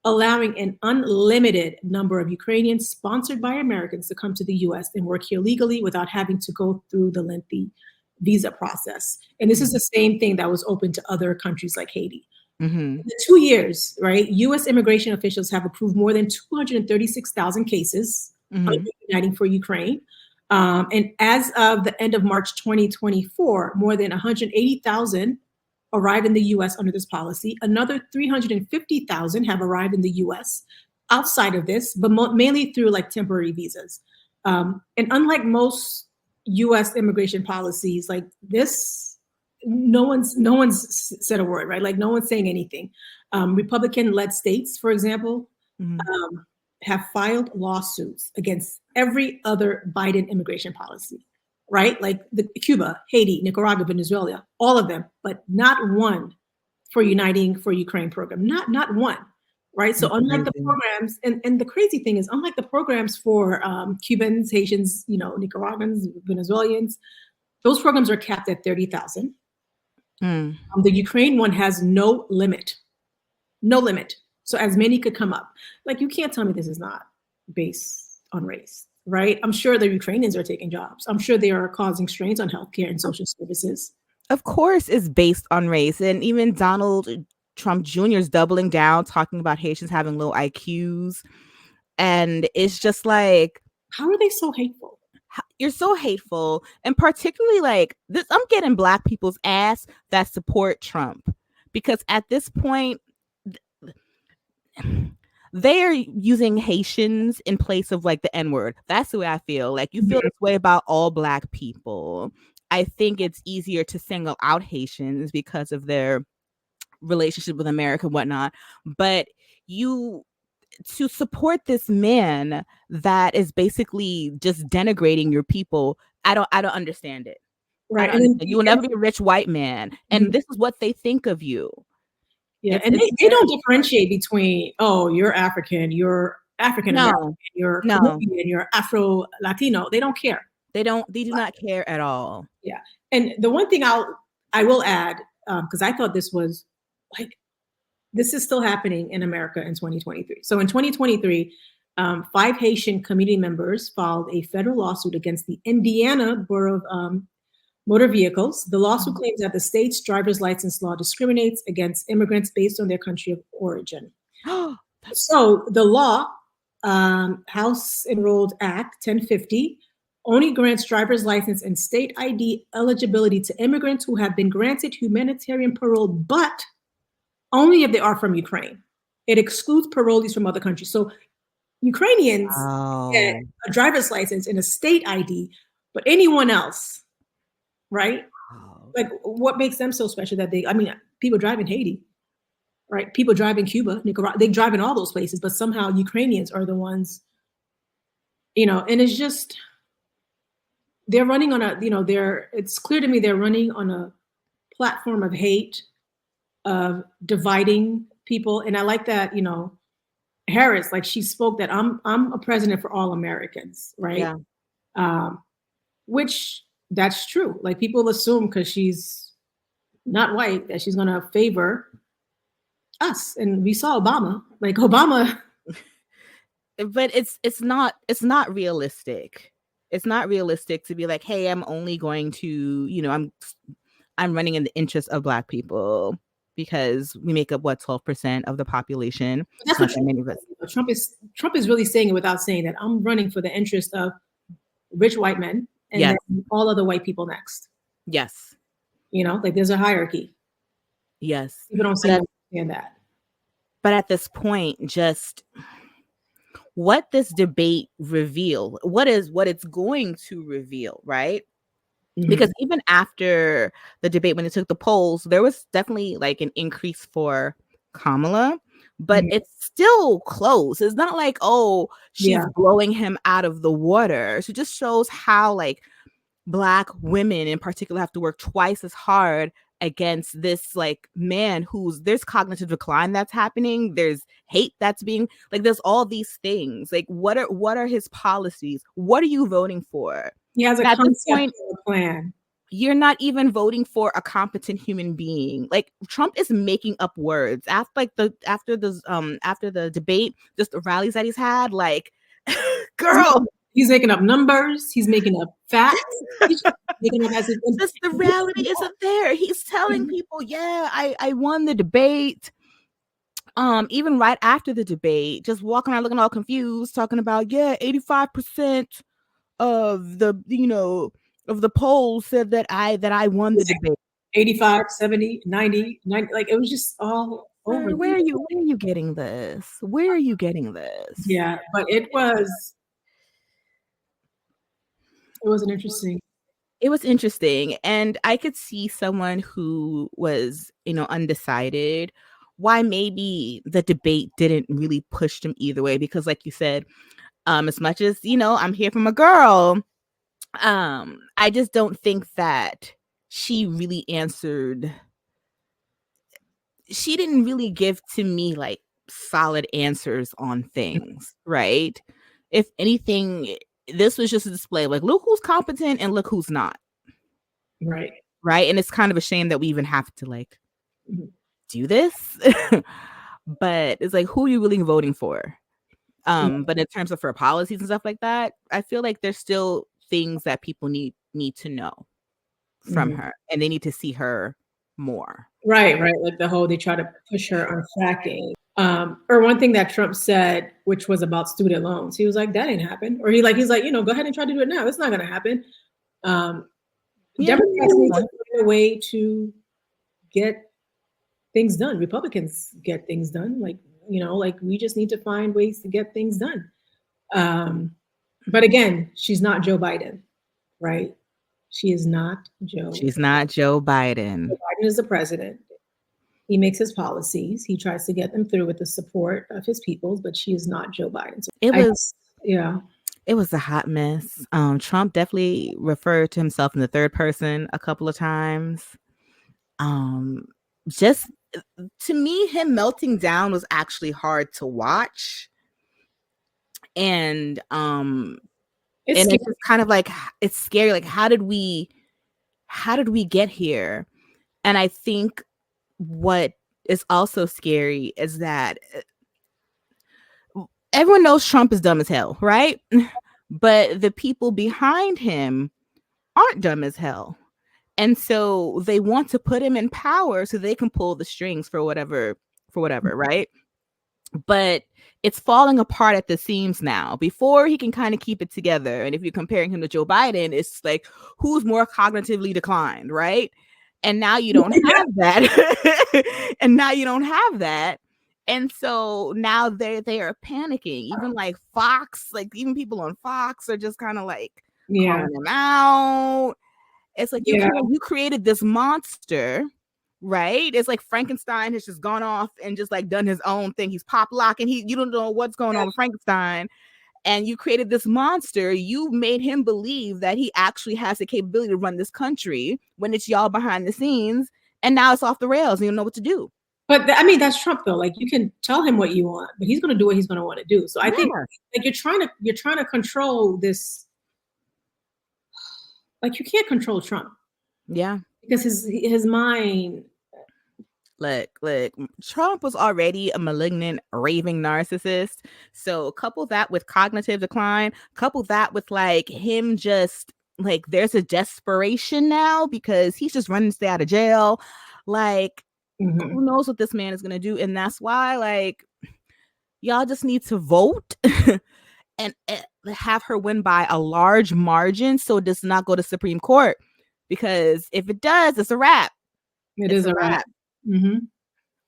allowing an unlimited number of Ukrainians sponsored by Americans to come to the U.S. and work here legally without having to go through the lengthy visa process. And this is the same thing that was open to other countries like Haiti. Mm-hmm. In 2 years, right, U.S. immigration officials have approved more than 236,000 cases of Uniting for Ukraine. And as of the end of March 2024, more than 180,000 arrived in the U.S. under this policy. Another 350,000 have arrived in the U.S. outside of this, but mainly through like temporary visas. And unlike most U.S. immigration policies, like this, no one's said a word, right? Like, no one's saying anything. Republican-led states, for example, have filed lawsuits against every other Biden immigration policy, right? Like Cuba, Haiti, Nicaragua, Venezuela, all of them, but not one for Uniting for Ukraine program, not one, right? So unlike the programs, and the crazy thing is, unlike the programs for Cubans, Haitians, Nicaraguans, Venezuelans, those programs are capped at 30,000. The Ukraine one has no limit. So as many could come up. Like, you can't tell me this is not based on race, right? I'm sure the Ukrainians are taking jobs. I'm sure they are causing strains on healthcare and social services. Of course, it's based on race. And even Donald Trump Jr. is doubling down, talking about Haitians having low IQs. And it's just like, how are they so hateful? You're so hateful. And particularly like this, I'm getting Black people's ass that support Trump, because at this point, they are using Haitians in place of like the N-word. That's the way I feel. Like, you feel this way about all Black people. I think it's easier to single out Haitians because of their relationship with America and whatnot. But to support this man that is basically just denigrating your people, I don't understand it. Right. And you will never be a rich white man. And this is what they think of you. Yeah. And they don't differentiate between, oh, you're African, you're African American, you're Caribbean, you're Afro Latino. They don't care. They do not care at all. Yeah. And the one thing I will add, because I thought this was like, this is still happening in America in 2023. So in 2023, 5 Haitian community members filed a federal lawsuit against the Indiana Bureau of Motor Vehicles. The lawsuit claims that the state's driver's license law discriminates against immigrants based on their country of origin. So the law, House Enrolled Act 1050, only grants driver's license and state ID eligibility to immigrants who have been granted humanitarian parole, but only if they are from Ukraine. It excludes parolees from other countries. So Ukrainians get a driver's license and a state ID, but anyone else, right? Like, what makes them so special that people drive in Haiti, right? People drive in Cuba, Nicaragua, they drive in all those places, but somehow Ukrainians are the ones, and it's just, they're running on it's clear to me they're running on a platform of hate, of dividing people. And I like that, Harris, like, she spoke that I'm a president for all Americans, right? Yeah. Which that's true. Like, people assume because she's not white that she's gonna favor us. And we saw Obama. But it's not realistic. It's not realistic to be like, hey, I'm only going to, I'm running in the interest of Black people, because we make up 12% of the population. That's what Trump is really saying it without saying that. I'm running for the interest of rich white men and then all other white people next. Yes. Like, there's a hierarchy. Yes. People don't understand that. But at this point, just what this debate reveal, what it's going to reveal, right? Because even after the debate, when they took the polls, there was definitely like an increase for Kamala, but it's still close. It's not like, oh, she's blowing him out of the water. So it just shows how like Black women in particular have to work twice as hard against this like man there's cognitive decline that's happening. There's hate that's being like, there's all these things. Like, what are his policies? What are you voting for? He has a concept plan. You're not even voting for a competent human being. Like, Trump is making up words after the debate, just the rallies that he's had. Like, girl, he's making up numbers. He's making up facts. He's making up just the reality isn't there. He's telling people, yeah, I won the debate. Even right after the debate, just walking around looking all confused, talking about 85%. Of the polls said that I won the debate. 85, 70, 90, like, it was just all over. Where are you getting this? Where are you getting this? Yeah, but it was interesting. It was interesting. And I could see someone who was, undecided, why maybe the debate didn't really push them either way. Because like you said, as much as, I'm here from a girl, I just don't think that she really answered. She didn't really give to me like solid answers on things, right? If anything, this was just a display like, look who's competent and look who's not. Right. Right. And it's kind of a shame that we even have to like do this. But it's like, who are you really voting for? But in terms of her policies and stuff like that, I feel like there's still things that people need to know from her, and they need to see her more. Right. Like they try to push her on fracking. Or one thing that Trump said, which was about student loans, he was like, that ain't happen. Or he's like, go ahead and try to do it now. It's not going to happen. Democrats need to find a way to get things done. Republicans get things done. Like we just need to find ways to get things done. But again, she's not Joe Biden, right? She is not Joe. She's not Joe Biden. Joe Biden is the president. He makes his policies. He tries to get them through with the support of his people, but she is not Joe Biden. So it was a hot mess. Trump definitely referred to himself in the third person a couple of times. Just to me, him melting down was actually hard to watch. And it's kind of like, it's scary. Like, how did we get here? And I think what is also scary is that everyone knows Trump is dumb as hell, right? But the people behind him aren't dumb as hell. And so they want to put him in power so they can pull the strings for whatever, right? But it's falling apart at the seams now. Before, he can kind of keep it together. And if you're comparing him to Joe Biden, it's like, who's more cognitively declined, right? And now you don't have that. And so now they are panicking. Even like Fox, like even people on Fox are just kind of like calling him out. It's like you created this monster, right? It's like Frankenstein has just gone off and just like done his own thing. He's pop locking. You don't know what's going on with Frankenstein. And you created this monster. You made him believe that he actually has the capability to run this country when it's y'all behind the scenes. And now it's off the rails and you don't know what to do. But that's Trump though. Like, you can tell him what you want, but he's going to do what he's going to want to do. So I think like you're trying to control this. Like, you can't control Trump. Yeah. Because his mind. Look, Trump was already a malignant, raving narcissist. So couple that with cognitive decline, couple that with like him just like, there's a desperation now because he's just running to stay out of jail. Like, who knows what this man is going to do? And that's why, like, y'all just need to vote and have her win by a large margin so it does not go to Supreme Court. Because if it does, it's a wrap. It is a wrap. Mm-hmm.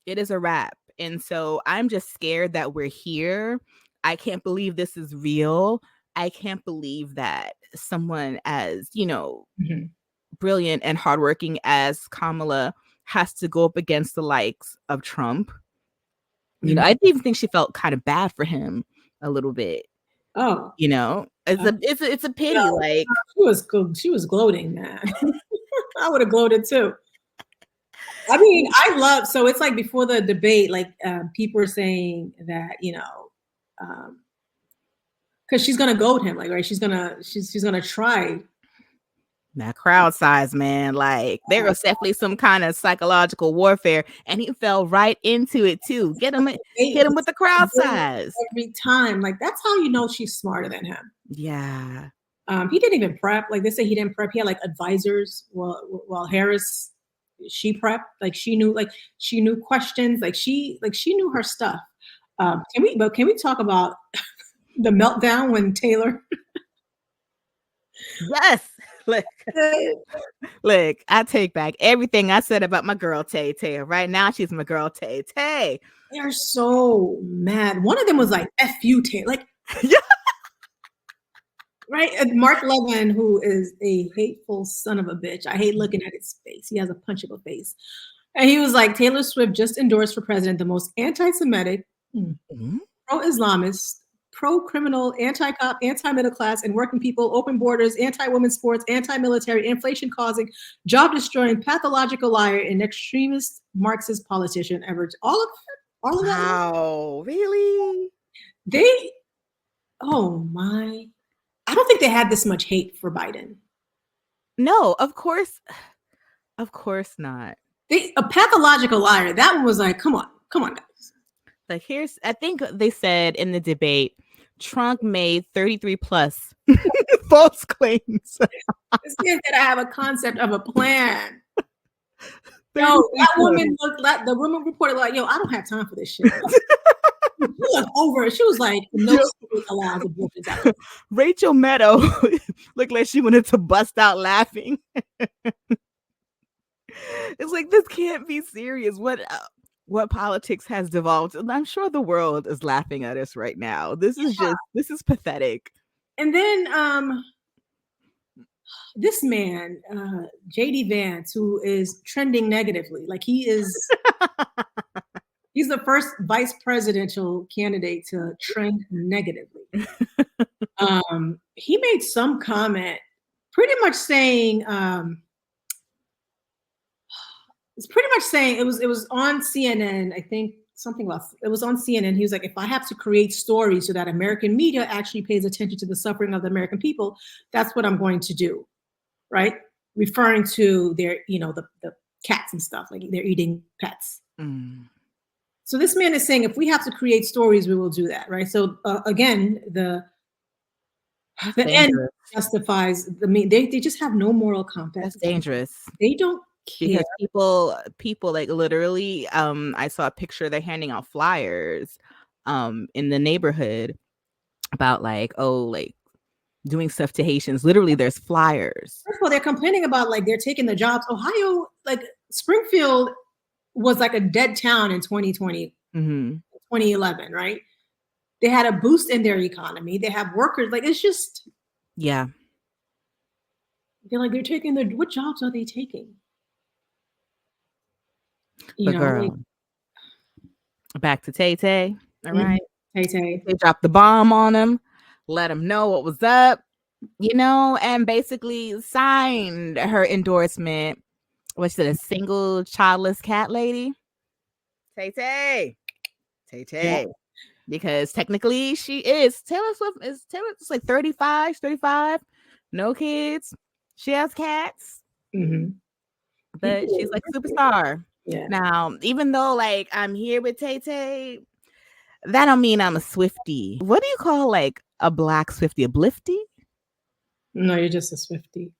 It is a wrap. And so I'm just scared that we're here. I can't believe this is real. I can't believe that someone as, brilliant and hardworking as Kamala has to go up against the likes of Trump. I even think she felt kind of bad for him a little bit. Oh, it's a pity. Like, she was gloating, man. I would have gloated too. I mean, so it's like before the debate, like people were saying that, because she's gonna goad him, like, right? She's gonna try. That crowd size, man, like there was definitely some kind of psychological warfare, and he fell right into it too. Hit him with the crowd size every time. Like, that's how you know she's smarter than him. Yeah. He didn't even prep. Like, they say he didn't prep. He had like advisors. While Harris, she prepped. Like, she knew questions. Like she knew her stuff. Can we talk about the meltdown when Taylor? Yes. Look, I take back everything I said about my girl Tay Tay. Right now, she's my girl Tay Tay. They're so mad. One of them was like, "F you, Tay." Like, right? And Mark Levin, who is a hateful son of a bitch. I hate looking at his face. He has a punchable face. And he was like, Taylor Swift just endorsed for president the most anti-Semitic, pro-Islamist, pro-criminal, anti-cop, anti-middle class, and working people, open borders, anti-women's sports, anti-military, inflation-causing, job-destroying, pathological liar, and extremist Marxist politician ever. All of that. Wow, really? Oh my. I don't think they had this much hate for Biden. No, of course not. A pathological liar. That one was like, come on, guys. Like, I think they said in the debate, Trump made 33 plus false claims. This man said I have a concept of a plan. that woman looked like the woman reported like, yo, I don't have time for this shit. She was over it. She was like, no state allows abortions out there. Rachel Maddow looked like she wanted to bust out laughing. It's like, this can't be serious. What politics has devolved? And I'm sure the world is laughing at us right now. This is pathetic. And then this man, JD Vance, who is trending negatively, like he's the first vice presidential candidate to trend negatively. He made some comment pretty much saying, it was on CNN, I think something about it was on CNN. He was like, if I have to create stories so that American media actually pays attention to the suffering of the American people, that's what I'm going to do. Right? Referring to their, the cats and stuff, like they're eating pets. So this man is saying, if we have to create stories, we will do that. Right? So again, the end justifies they just have no moral compass. That's dangerous. They don't care. Because people like literally, I saw a picture, they're handing out flyers in the neighborhood about like, doing stuff to Haitians. Literally, there's flyers. First of all, they're complaining about like they're taking the jobs. Ohio, like Springfield was like a dead town in 2020, 2011, right? They had a boost in their economy. They have workers. Like, it's just, yeah. They're taking what jobs are they taking? Girl. Back to Tay Tay. All right. Tay Tay. They dropped the bomb on him, let him know what was up, and basically signed her endorsement. What's it, a single childless cat lady? Tay Tay. Yeah. Because technically she is. Taylor Swift is like 35, no kids. She has cats. But she's like a superstar. Yeah. Now, even though like I'm here with Tay Tay, that don't mean I'm a Swiftie. What do you call like a black Swiftie? A blifty? No, you're just a Swiftie.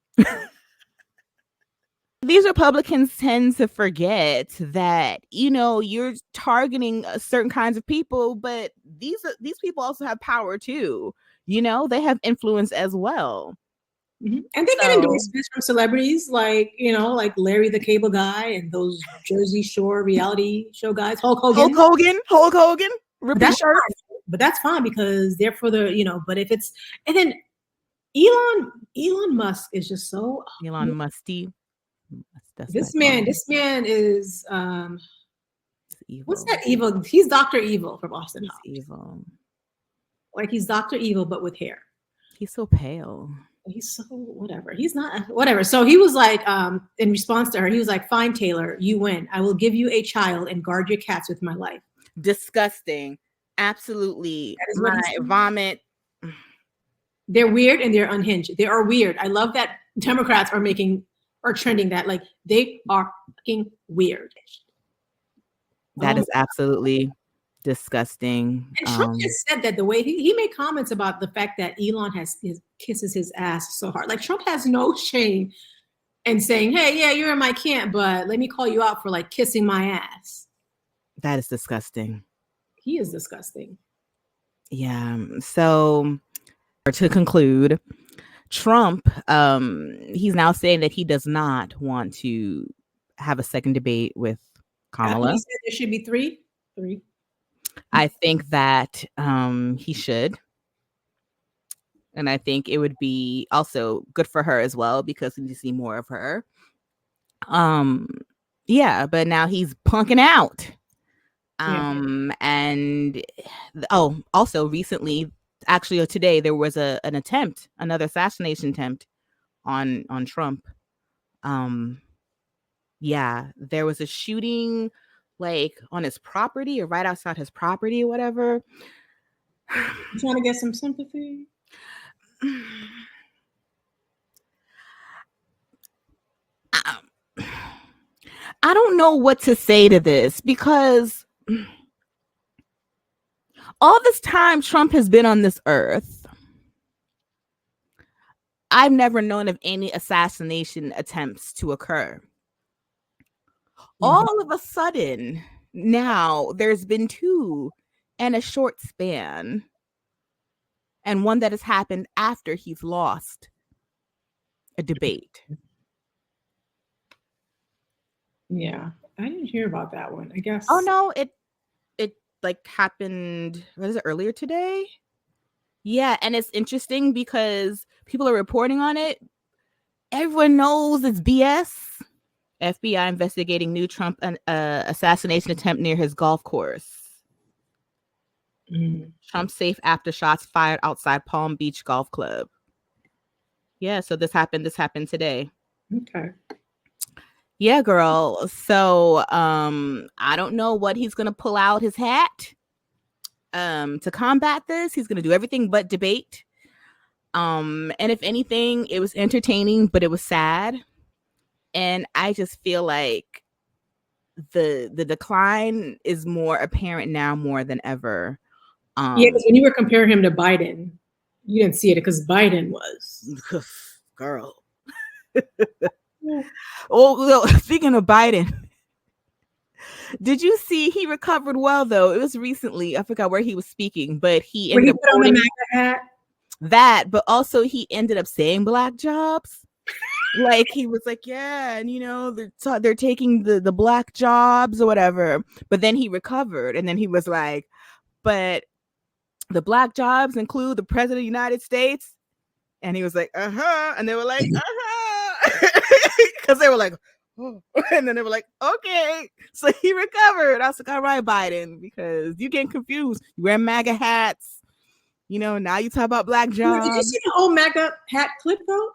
These Republicans tend to forget that, you're targeting certain kinds of people, but these people also have power too. They have influence as well. And they get endorsements from celebrities like Larry the Cable Guy and those Jersey Shore reality show guys. Hulk Hogan. But that's fine because they're for the, but if it's, and then Elon Musk is just so Elon Musty. This man is evil. What's that evil? He's Dr. Evil from Austin. Evil. Like he's Dr. Evil, but with hair. He's so pale. He's so whatever. He's not whatever. So he was like, in response to her, he was like, fine, Taylor, you win. I will give you a child and guard your cats with my life. Disgusting. Absolutely. That is what I vomit. They're weird and they're unhinged. They are weird. I love that Democrats are trending that. Like they are fucking weird. That is absolutely disgusting. And Trump has said that the way he made comments about the fact that Elon kisses his ass so hard. Like Trump has no shame in saying, hey, yeah, you're in my camp, but let me call you out for like kissing my ass. That is disgusting. He is disgusting. Yeah. So to conclude, Trump, he's now saying that he does not want to have a second debate with Kamala. He said there should be three. I think that he should. And I think it would be also good for her as well because we need to see more of her. Yeah, but now he's punking out. And also recently, actually today, there was another assassination attempt on Trump. Yeah, there was a shooting like on his property or right outside his property or whatever. You trying to get some sympathy? I don't know what to say to this because all this time Trump has been on this earth, I've never known of any assassination attempts to occur. All of a sudden, now there's been 2 and a short span, and one that has happened after he's lost a debate. Yeah, I didn't hear about that one. I guess. Oh no, it like happened. What is it, earlier today? Yeah, and it's interesting because people are reporting on it. Everyone knows it's BS. FBI investigating new Trump assassination attempt near his golf course. Trump safe after shots fired outside Palm Beach Golf Club. Yeah, so this happened today. Okay. Yeah, girl. So I don't know what he's gonna pull out his hat to combat this. He's gonna do everything but debate. And if anything, it was entertaining, but it was sad. And I just feel like the decline is more apparent now more than ever. Yeah, because when you were comparing him to Biden, you didn't see it because Biden was. Girl. Oh, speaking of Biden, did you see he recovered well though? It was recently. I forgot where he was speaking, but he ended up put on the MAGA hat. That, but also he ended up saying black jobs. Like he was like, yeah, and you know they're taking the black jobs or whatever. But then he recovered, and then he was like, but the black jobs include the president of the United States, and he was like, and they were like, because they were like, oh. And then they were like, okay, so he recovered. I was like, all right, Biden, because you getting confused. You wear MAGA hats, you know. Now you talk about black jobs. Did you see the whole MAGA hat clip though?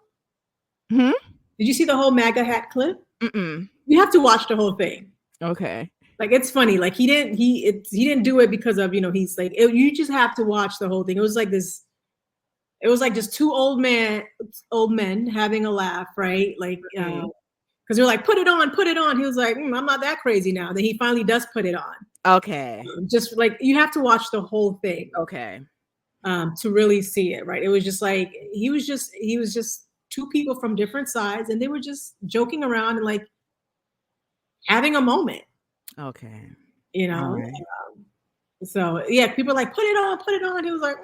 Did you see the whole MAGA hat clip? Mm-mm. You have to watch the whole thing. Okay. Like it's funny. Like he didn't do it because of, you know, he's like you just have to watch the whole thing. It was like this. It was like just 2 old men having a laugh, right? Like because they're like, put it on. He was like, I'm not that crazy now. Then he finally does put it on. Okay. Just like you have to watch the whole thing. Okay. To really see it, right? It was just like he was just 2 people from different sides, and they were just joking around and like having a moment. Okay. You know. Right. So yeah, people are like, put it on. He was like,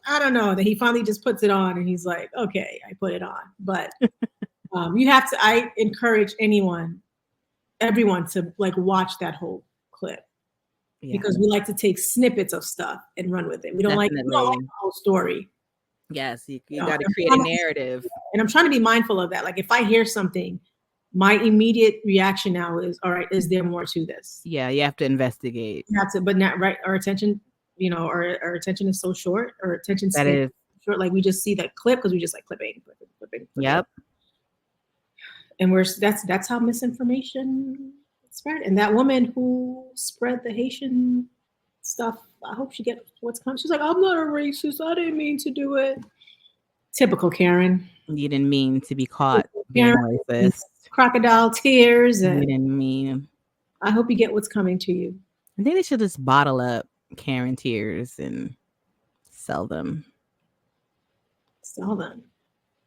I don't know. Then he finally just puts it on, and he's like, okay, I put it on. But you have to. I encourage everyone to like watch that whole clip. Yeah. Because we like to take snippets of stuff and run with it. We don't like the whole story. Yes, you got to create a narrative. And I'm trying to be mindful of that. Like if I hear something, my immediate reaction now is, all right, is there more to this? Yeah, you have to investigate. You have to, but not right. Our attention, you know, our attention is so short. Our attention span is short. Like we just see that clip because we just like clipping. Yep. And that's how misinformation spread. And that woman who spread the Haitian stuff, I hope she gets what's coming. She's like, I'm not a racist. I didn't mean to do it. Typical Karen. You didn't mean to be caught being racist. Crocodile tears. And you didn't mean. I hope you get what's coming to you. I think they should just bottle up Karen tears and sell them.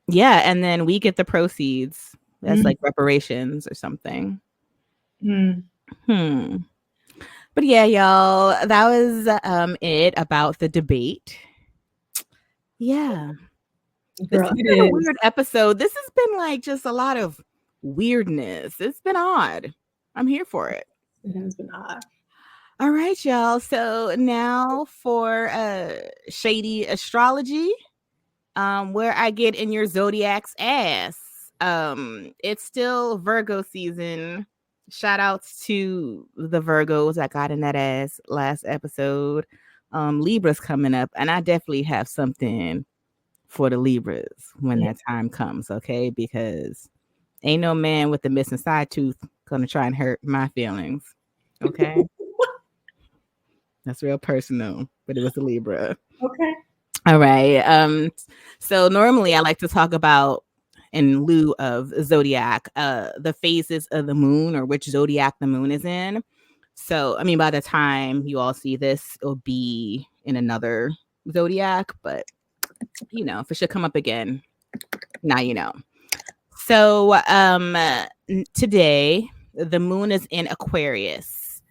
Yeah, and then we get the proceeds. That's like reparations or something. But yeah, y'all, that was it about the debate. Yeah. This has been a weird episode. This has been like just a lot of weirdness. It's been odd. I'm here for it. It has been odd. All right, y'all. So now for shady astrology, where I get in your zodiac's ass. It's still Virgo season. Shout outs to the Virgos that got in that ass last episode. Libra's coming up, and I definitely have something for the Libras when that time comes, okay? Because ain't no man with a missing side tooth gonna try and hurt my feelings, okay? That's real personal, but it was a Libra. Okay. All right. So normally I like to talk about, in lieu of zodiac, the phases of the moon or which zodiac the moon is in. So, I mean, by the time you all see this, it'll be in another zodiac, but you know, if it should come up again, now you know. So, today the moon is in Aquarius,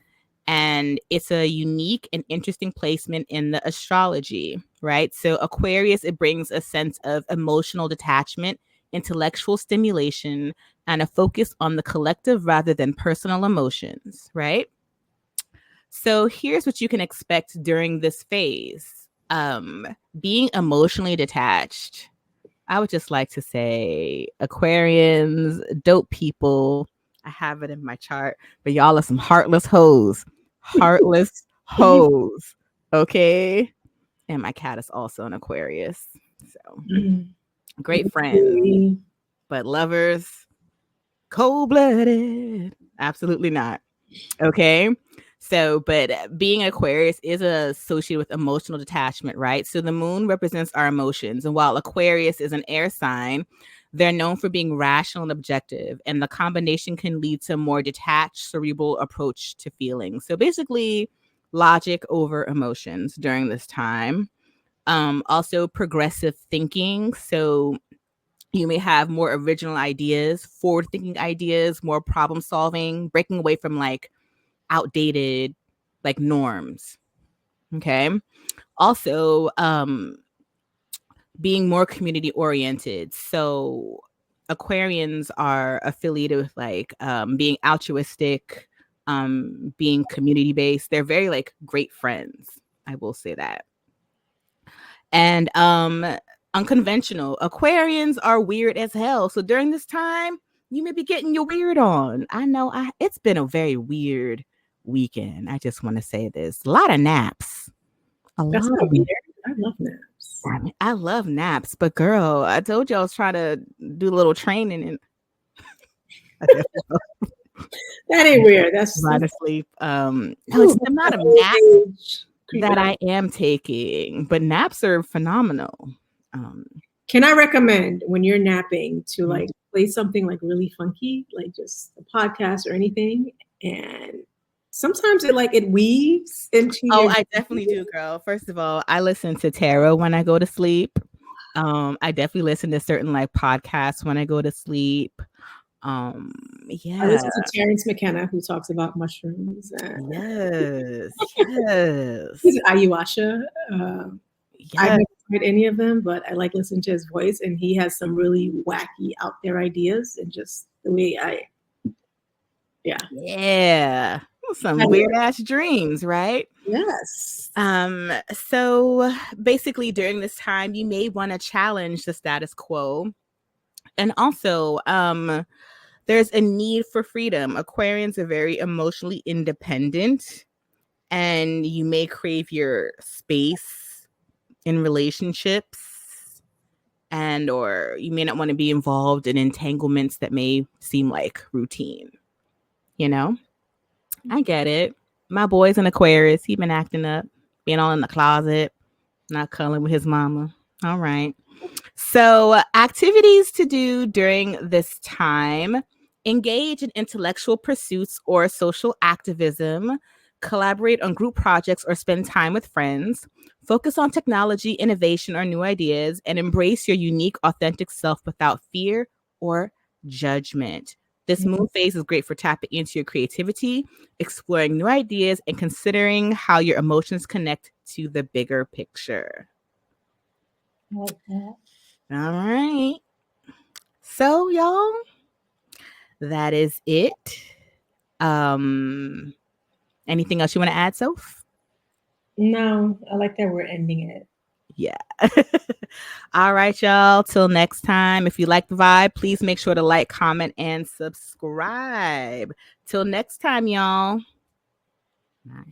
and it's a unique and interesting placement in the astrology, right? So Aquarius, it brings a sense of emotional detachment, intellectual stimulation, and a focus on the collective rather than personal emotions, right? So here's what you can expect during this phase. Being emotionally detached. I would just like to say Aquarians, dope people. I have it in my chart, but y'all are some heartless hoes. Heartless hoes. Okay. And my cat is also an Aquarius. So great friends, but lovers, cold-blooded. Absolutely not. Okay. So, but being Aquarius is associated with emotional detachment, right? So the moon represents our emotions. And while Aquarius is an air sign, they're known for being rational and objective. And the combination can lead to a more detached, cerebral approach to feelings. So basically, logic over emotions during this time. Also, progressive thinking. So you may have more original ideas, forward thinking ideas, more problem solving, breaking away from like outdated like norms. Okay. Also, being more community oriented. So Aquarians are affiliated with like being altruistic, being community based. They're very like great friends. I will say that. And unconventional. Aquarians are weird as hell. So during this time, you may be getting your weird on. I know it's been a very weird weekend. I just want to say this. A lot of naps. That's not weird. I love naps. I mean, I love naps, but girl, I told you I was trying to do a little training and that ain't weird. That's a lot of sleep. No, it's the amount of naps that I am taking, but naps are phenomenal. Can I recommend when you're napping to like play something like really funky, like just a podcast or anything, and sometimes it weaves into. Oh, I definitely do, girl. First of all, I listen to tarot when I go to sleep. I definitely listen to certain like podcasts when I go to sleep. Yeah. I listen to Terrence McKenna, who talks about mushrooms. Yes. Yes. He's ayahuasca. Yes. I've never tried any of them, but I like listening to his voice, and he has some really wacky out there ideas, and just the way Yeah. Some weird ass dreams, right? Yes. So basically during this time, you may want to challenge the status quo. And also, there's a need for freedom. Aquarians are very emotionally independent, and you may crave your space in relationships, and or you may not want to be involved in entanglements that may seem like routine. You know, I get it. My boy's an Aquarius. He been acting up, being all in the closet, not cuddling with his mama. All right. So, activities to do during this time: engage in intellectual pursuits or social activism, collaborate on group projects or spend time with friends, focus on technology, innovation, or new ideas, and embrace your unique, authentic self without fear or judgment. This moon phase is great for tapping into your creativity, exploring new ideas, and considering how your emotions connect to the bigger picture. I like that. All right. So, y'all, that is it. Anything else you want to add, Soph? No, I like that we're ending it. Yeah. All right, y'all. Till next time. If you like the vibe, please make sure to like, comment, and subscribe. Till next time, y'all. Bye.